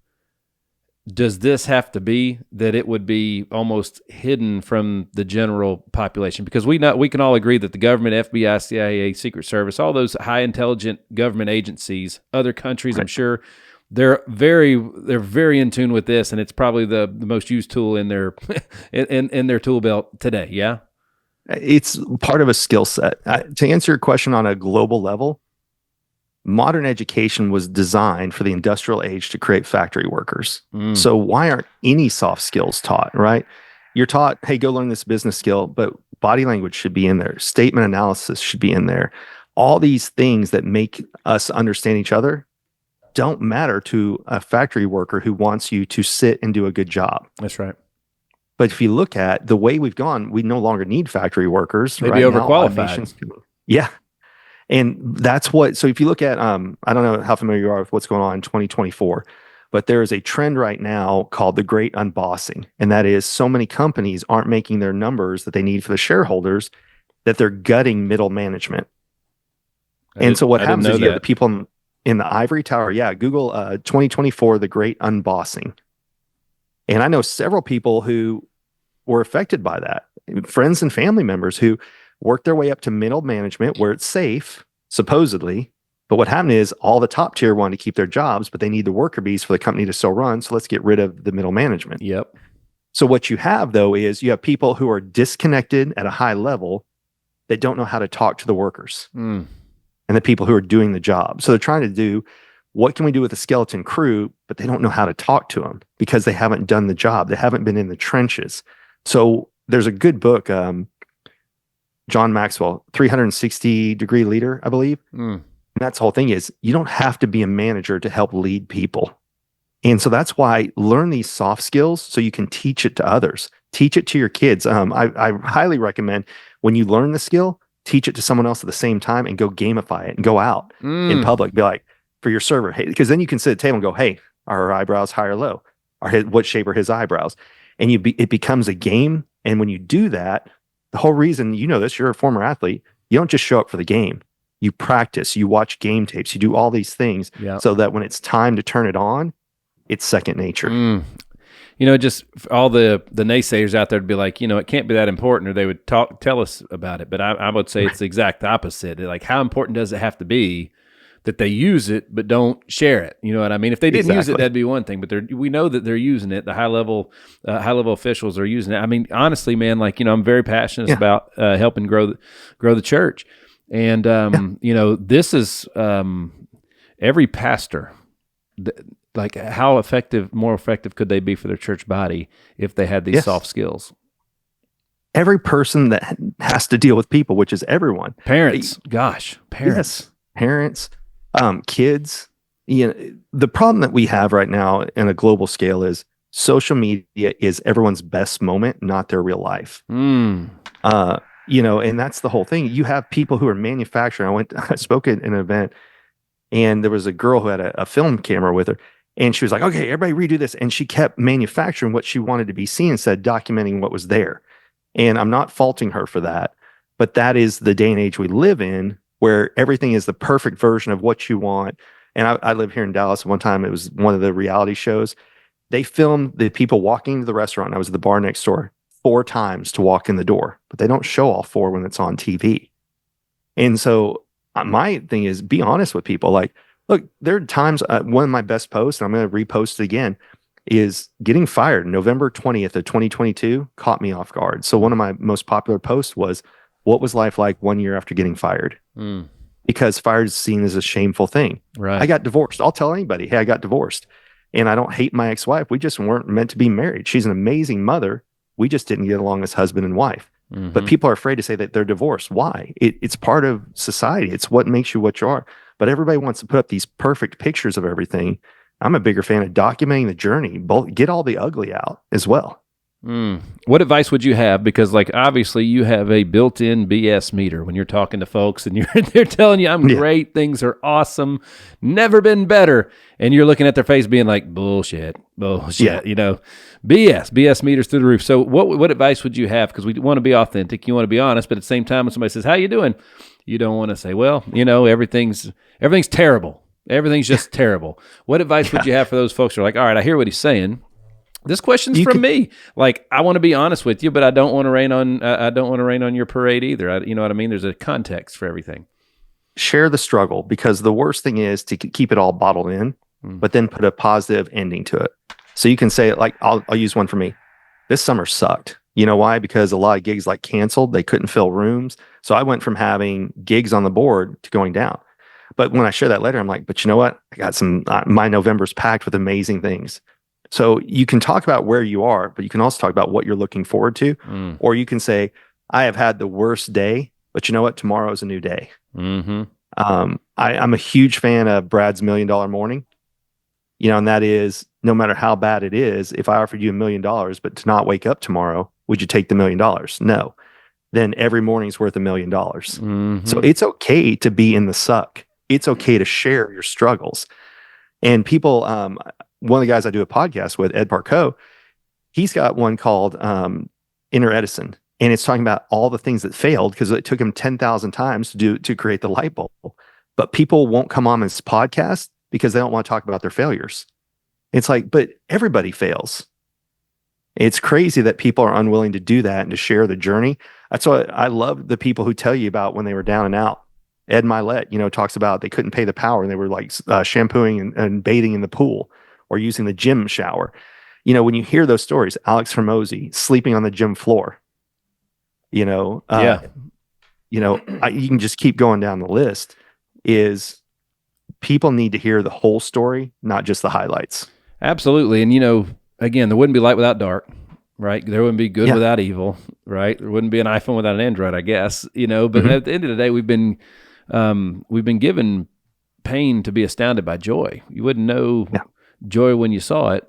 Speaker 1: does this have to be that it would be almost hidden from the general population? Because we can all agree that the government, FBI, CIA, Secret Service, all those high intelligent government agencies, other countries, I'm sure they're very in tune with this, and it's probably the most used tool in their in their tool belt today. Yeah,
Speaker 2: it's part of a skill set. To answer your question on a global level, modern education was designed for the industrial age to create factory workers. So why aren't any soft skills taught, right? You're taught, hey, go learn this business skill, but body language should be in there. Statement analysis should be in there. All these things that make us understand each other don't matter to a factory worker who wants you to sit and do a good job.
Speaker 1: That's right.
Speaker 2: But if you look at the way we've gone, we no longer need factory workers.
Speaker 1: They'd be overqualified.
Speaker 2: Yeah. And that's what, so if you look at, I don't know how familiar you are with what's going on in 2024, but there is a trend right now called the great unbossing. And that is so many companies aren't making their numbers that they need for the shareholders that they're gutting middle management. And so what happens is you have the people in the ivory tower. Yeah, Google 2024, the great unbossing. And I know several people who were affected by that, friends and family members who work their way up to middle management where it's safe, supposedly. But what happened is all the top tier wanted to keep their jobs, but they need the worker bees for the company to still run. So let's get rid of the middle management.
Speaker 1: Yep.
Speaker 2: So what you have, though, is you have people who are disconnected at a high level that don't know how to talk to the workers and the people who are doing the job. So they're trying to do, what can we do with the skeleton crew? But they don't know how to talk to them because they haven't done the job. They haven't been in the trenches. So there's a good book, John Maxwell, 360-degree leader, I believe. And that's the whole thing is you don't have to be a manager to help lead people. And so that's why learn these soft skills so you can teach it to others. Teach it to your kids. I highly recommend when you learn the skill, teach it to someone else at the same time and go gamify it and go out in public. Be like, for your server, hey, because then you can sit at the table and go, hey, are her eyebrows high or low? Or what shape are his eyebrows? And it becomes a game. And when you do that, the whole reason, you know this, you're a former athlete, you don't just show up for the game. You practice, you watch game tapes, you do all these things so that when it's time to turn it on, it's second nature.
Speaker 1: You know, just all the naysayers out there would be like, you know, it can't be that important, or they would tell us about it. But I would say it's the exact opposite. Like, how important does it have to be that they use it but don't share it? You know what I mean? If they didn't use it, that'd be one thing. But we know that they're using it. The high level officials are using it. I mean, honestly, man, like, you know, I'm very passionate about helping grow the church, and you know, this is every pastor. Like, how more effective could they be for their church body if they had these soft skills?
Speaker 2: Every person that has to deal with people, which is everyone.
Speaker 1: Parents, parents.
Speaker 2: Yes, parents. Kids, you know, the problem that we have right now in a global scale is social media is everyone's best moment, not their real life. You know, and that's the whole thing. You have people who are manufacturing. I spoke at an event, and there was a girl who had a film camera with her, and she was like, okay, everybody redo this. And she kept manufacturing what she wanted to be seen instead of documenting what was there. And I'm not faulting her for that, but that is the day and age we live in, where everything is the perfect version of what you want. And I live here in Dallas. One time, it was one of the reality shows. They filmed the people walking to the restaurant. I was at the bar next door 4 times to walk in the door, but they don't show all 4 when it's on TV. And so my thing is, be honest with people. Like, look, there are times, one of my best posts, and I'm going to repost it again, is getting fired. November 20th of 2022 caught me off guard. So one of my most popular posts was, what was life like 1 year after getting fired? Because fired is seen as a shameful thing. Right. I got divorced. I'll tell anybody, hey, I got divorced. And I don't hate my ex-wife. We just weren't meant to be married. She's an amazing mother. We just didn't get along as husband and wife. But people are afraid to say that they're divorced. Why? It's part of society. It's what makes you what you are. But everybody wants to put up these perfect pictures of everything. I'm a bigger fan of documenting the journey. Get all the ugly out as well.
Speaker 1: What advice would you have? Because, like, obviously you have a built-in BS meter when you're talking to folks and they're telling you, I'm great, things are awesome, never been better. And you're looking at their face being like, bullshit, you know, BS meters through the roof. So what advice would you have? Because we want to be authentic. You want to be honest, but at the same time, when somebody says, how you doing? You don't want to say, well, you know, everything's terrible. Everything's just terrible. What advice would you have for those folks who are like, all right, I hear what he's saying, This question's from me. Like, I want to be honest with you, but I don't want to rain on your parade either. You know what I mean? There's a context for everything.
Speaker 2: Share the struggle, because the worst thing is to keep it all bottled in, but then put a positive ending to it. So you can say, like, I'll use one for me. This summer sucked. You know why? Because a lot of gigs like canceled. They couldn't fill rooms. So I went from having gigs on the board to going down. But when I share that letter, I'm like, but you know what? I got some, my November's packed with amazing things. So you can talk about where you are, but you can also talk about what you're looking forward to. Or you can say, I have had the worst day, but you know what? Tomorrow's a new day. I'm a huge fan of Brad's $1 Million Morning. And that is, no matter how bad it is, if I offered you $1 million, but to not wake up tomorrow, would you take the $1 million? No. Then every morning's worth $1 million. So it's okay to be in the suck. It's okay to share your struggles. And people, one of the guys I do a podcast with, Ed Parco, he's got one called Inner Edison. And it's talking about all the things that failed because it took him 10,000 times to create the light bulb. But people won't come on this podcast because they don't want to talk about their failures. It's like, but everybody fails. It's crazy that people are unwilling to do that and to share the journey. That's why I love the people who tell you about when they were down and out. Ed Milet, talks about they couldn't pay the power and they were like shampooing and bathing in the pool or using the gym shower. When you hear those stories, Alex Hormozy sleeping on the gym floor, you can just keep going down the list. Is people need to hear the whole story, not just the highlights.
Speaker 1: Absolutely. And, again, there wouldn't be light without dark, right? There wouldn't be good without evil, right? There wouldn't be an iPhone without an Android, I guess, but at the end of the day, we've been given pain to be astounded by joy. You wouldn't know joy when you saw it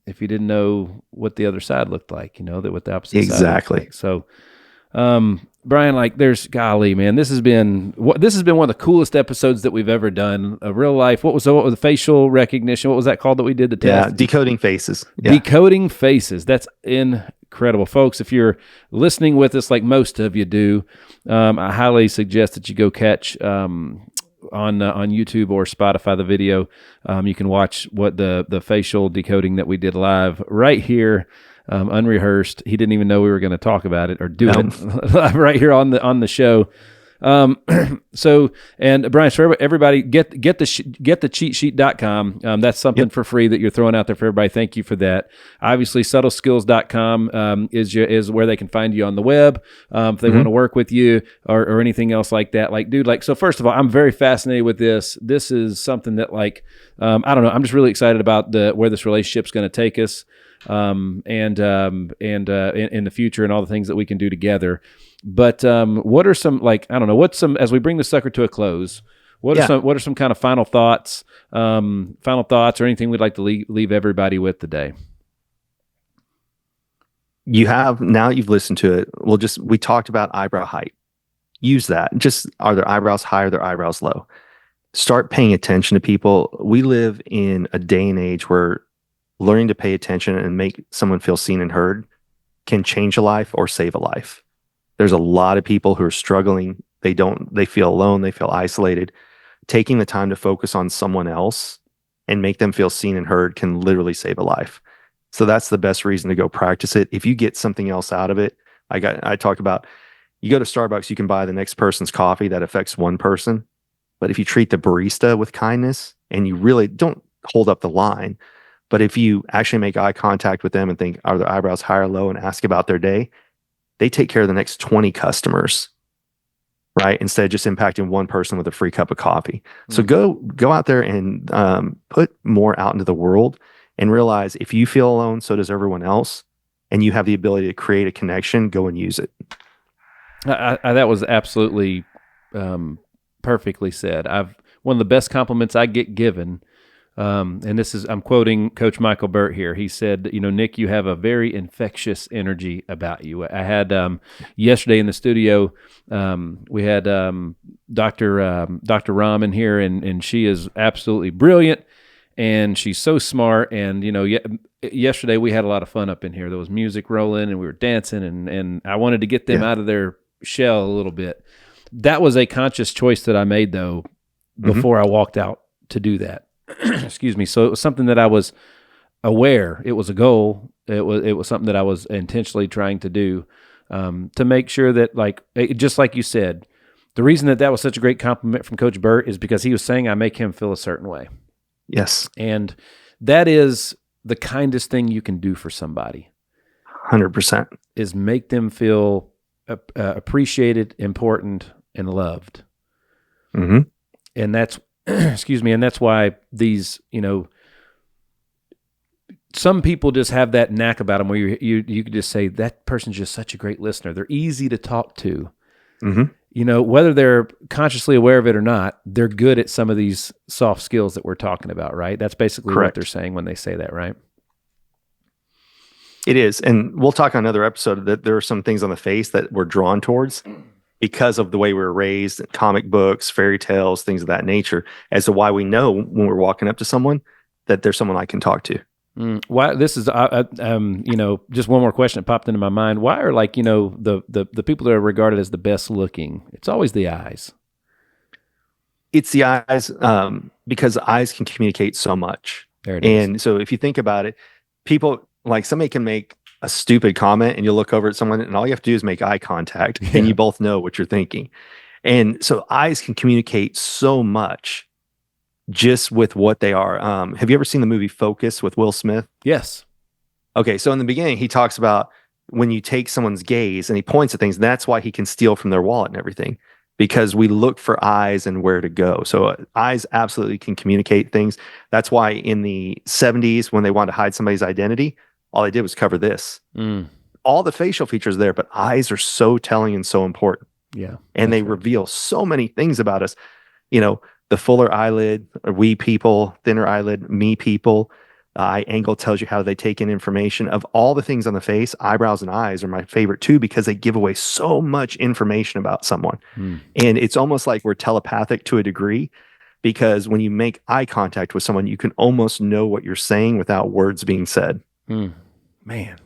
Speaker 1: if you didn't know what the other side looked like, that what the opposite side looked like. So, Brian, like, golly, man, this has been one of the coolest episodes that we've ever done. Real life. What was the facial recognition? What was that called that we did the test?
Speaker 2: Yeah, decoding faces. Yeah.
Speaker 1: Decoding faces. That's incredible, folks. If you're listening with us, like most of you do, I highly suggest that you go catch on YouTube or Spotify the video. You can watch what the facial decoding that we did live right here. Unrehearsed. He didn't even know we were going to talk about it or do it right here on the show. So, and Brian, for everybody, get the cheatsheet.com. That's something for free that you're throwing out there for everybody. Thank you for that. Obviously, subtleskills.com is where they can find you on the web. If they want to work with you or anything else like that. Like, dude, so first of all, I'm very fascinated with this. This is something that I don't know. I'm just really excited about where this relationship's going to take us. And in the future and all the things that we can do together. But what are some, as we bring the sucker to a close, what are some kind of final thoughts or anything we'd like to leave everybody with today?
Speaker 2: Now you've listened to it. We talked about eyebrow height. Use that. Just, are their eyebrows high or their eyebrows low? Start paying attention to people. We live in a day and age where learning to pay attention and make someone feel seen and heard can change a life or save a life. There's a lot of people who are struggling. They feel alone. They feel isolated. Taking the time to focus on someone else and make them feel seen and heard can literally save a life. So that's the best reason to go practice it. If you get something else out of it, I talk about, you go to Starbucks, you can buy the next person's coffee that affects one person. But if you treat the barista with kindness and you really don't hold up the line, but if you actually make eye contact with them and think, are their eyebrows high or low, and ask about their day, they take care of the next 20 customers, right? Instead of just impacting one person with a free cup of coffee. So go out there and put more out into the world and realize if you feel alone, so does everyone else. And you have the ability to create a connection, go and use it.
Speaker 1: That was absolutely perfectly said. One of the best compliments I get given, and I'm quoting Coach Michael Burt here. He said, Nick, you have a very infectious energy about you. I had yesterday in the studio, we had Dr. Ram in here, and she is absolutely brilliant, and she's so smart. And yesterday we had a lot of fun up in here. There was music rolling, and we were dancing, and I wanted to get them out of their shell a little bit. That was a conscious choice that I made, though, before I walked out to do that. Excuse me. So it was something that I was aware. It was a goal. It was something that I was intentionally trying to do, to make sure that, like, just like you said, the reason that was such a great compliment from Coach Burt is because he was saying I make him feel a certain way.
Speaker 2: Yes.
Speaker 1: And that is the kindest thing you can do for somebody.
Speaker 2: 100%.
Speaker 1: Is make them feel appreciated, important, and loved.
Speaker 2: Mm-hmm.
Speaker 1: And that's, excuse me, and that's why these, some people just have that knack about them where you could just say, that person's just such a great listener. They're easy to talk to.
Speaker 2: Mm-hmm.
Speaker 1: Whether they're consciously aware of it or not, they're good at some of these soft skills that we're talking about, right? That's basically
Speaker 2: Correct.
Speaker 1: what they're saying when they say that, right?
Speaker 2: It is. And we'll talk on another episode that there are some things on the face that we're drawn towards because of the way we were raised, comic books, fairy tales, things of that nature, as to why we know when we're walking up to someone that there's someone I can talk to.
Speaker 1: Why this is, just one more question that popped into my mind. Why are the people that are regarded as the best looking? It's always the eyes.
Speaker 2: It's the eyes, because eyes can communicate so much.
Speaker 1: There it is.
Speaker 2: And so if you think about it, people, like, somebody can make a stupid comment and you look over at someone and all you have to do is make eye contact and you both know what you're thinking. And so eyes can communicate so much just with what they are. Have you ever seen the movie Focus with Will Smith?
Speaker 1: Yes.
Speaker 2: Okay. So in the beginning, he talks about when you take someone's gaze and he points at things, that's why he can steal from their wallet and everything, because we look for eyes and where to go. So eyes absolutely can communicate things. That's why in the 70s, when they wanted to hide somebody's identity, all they did was cover this. All the facial features there, but eyes are so telling and so important.
Speaker 1: Yeah.
Speaker 2: And they reveal so many things about us. The fuller eyelid, or we people, thinner eyelid, me people. Eye angle tells you how they take in information. Of all the things on the face, eyebrows and eyes are my favorite too, because they give away so much information about someone. And it's almost like we're telepathic to a degree, because when you make eye contact with someone, you can almost know what you're saying without words being said.
Speaker 1: Man,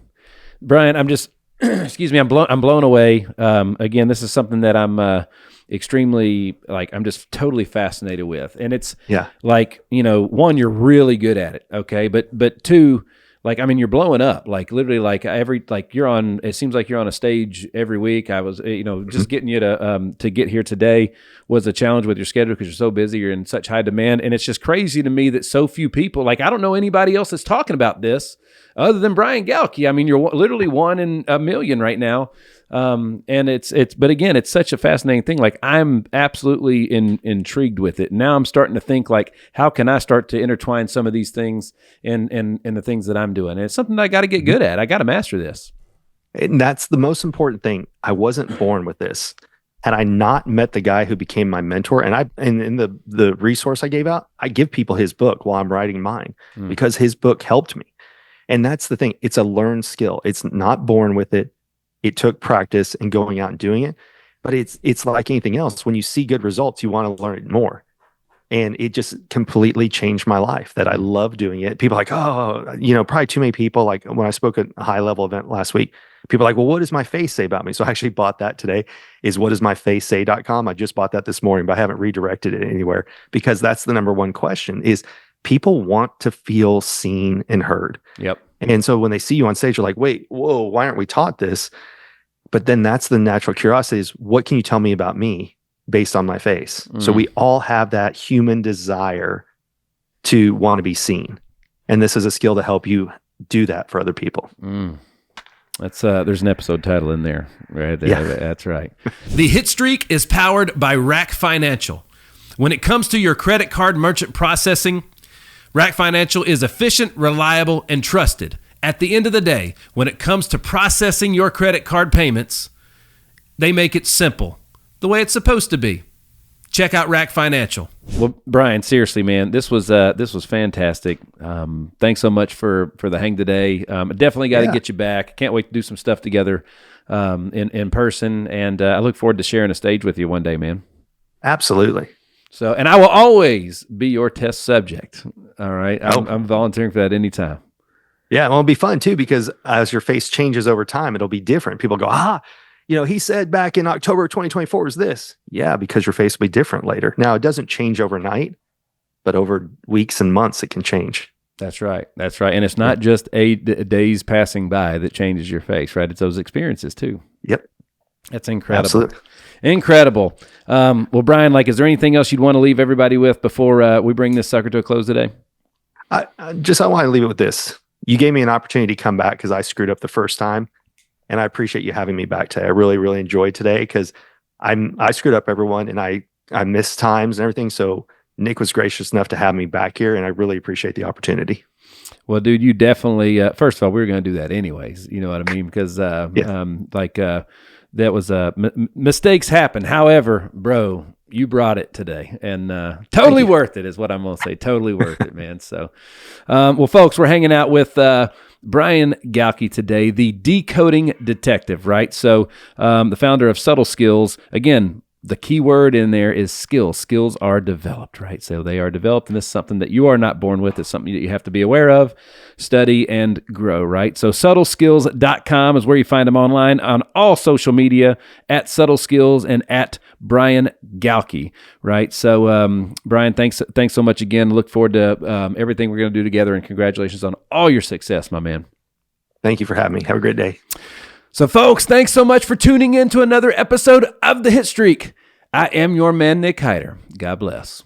Speaker 1: Brian, I'm just, excuse me, I'm blown away. Again, this is something that I'm extremely, I'm just totally fascinated with. And it's one, you're really good at it. Okay. But two, you're blowing up, literally, you're on, it seems like you're on a stage every week. I was, just getting you to get here today was a challenge with your schedule because you're so busy, you're in such high demand. And it's just crazy to me that so few people, I don't know anybody else that's talking about this other than Brian Galke. I mean, you're literally 1 in a million right now. And but again, it's such a fascinating thing. I'm absolutely intrigued with it. Now I'm starting to think, how can I start to intertwine some of these things in the things that I'm doing? And it's something that I got to get good at. I got to master this.
Speaker 2: And that's the most important thing. I wasn't born with this. Had I not met the guy who became my mentor, and in the resource I gave out, I give people his book while I'm writing mine, because his book helped me. And that's the thing. It's a learned skill. It's not born with it. It took practice and going out and doing it. But it's like anything else. When you see good results, you want to learn it more. And it just completely changed my life, that I love doing it. People are like, probably too many people. Like when I spoke at a high level event last week, people are like, well, what does my face say about me? So I actually bought that today, is whatdoesmyfacesay.com. I just bought that this morning, but I haven't redirected it anywhere, because that's the number one question is people want to feel seen and heard.
Speaker 1: Yep.
Speaker 2: And so when they see you on stage, you're like, wait, whoa, why aren't we taught this? But then that's the natural curiosity, is what can you tell me about me based on my face? So we all have that human desire to want to be seen. And this is a skill to help you do that for other people.
Speaker 1: That's there's an episode title in there, right?
Speaker 2: Yeah.
Speaker 1: That's right. The Hitstreak is powered by Rack Financial. When it comes to your credit card merchant processing, Rack Financial is efficient, reliable, and trusted. At the end of the day, when it comes to processing your credit card payments, they make it simple, the way it's supposed to be. Check out Rack Financial. Well, Brian, seriously, man, this was fantastic. Thanks so much for the hang today. Definitely got to get you back. Can't wait to do some stuff together in person, and I look forward to sharing a stage with you one day, man.
Speaker 2: Absolutely.
Speaker 1: So, and I will always be your test subject. All right, I'm volunteering for that anytime.
Speaker 2: Yeah, well, it'll be fun too, because as your face changes over time, it'll be different. People go, he said back in October 2024 was this. Yeah, because your face will be different later. Now, it doesn't change overnight, but over weeks and months, it can change.
Speaker 1: That's right. That's right. And it's not just days passing by that changes your face, right? It's those experiences too.
Speaker 2: Yep.
Speaker 1: That's incredible.
Speaker 2: Absolutely.
Speaker 1: Incredible. Well, Brian, is there anything else you'd want to leave everybody with before we bring this sucker to a close today?
Speaker 2: I want to leave it with this. You gave me an opportunity to come back because I screwed up the first time. And I appreciate you having me back today. I really, really enjoyed today because I screwed up, everyone, and I missed times and everything. So Nick was gracious enough to have me back here, and I really appreciate the opportunity.
Speaker 1: Well, dude, you definitely, first of all, we were going to do that anyways. You know what I mean? Because that was mistakes happen. However, bro, you brought it today, and totally worth it is what I'm going to say. Totally worth it, man. So, well, folks, we're hanging out with Brian Galke today, the decoding detective, right? So the founder of Subtle Skills. Again, the key word in there is skills. Skills are developed, right? So they are developed, and this is something that you are not born with. It's something that you have to be aware of, study, and grow, right? So subtleskills.com is where you find them online on all social media, at Subtle Skills and at Brian Galke, right? So Brian, thanks so much again. Look forward to everything we're going to do together, and congratulations on all your success, my man.
Speaker 2: Thank you for having me. Have a great day.
Speaker 1: So, folks, thanks so much for tuning in to another episode of The Hit Streak. I am your man, Nick Hyder. God bless.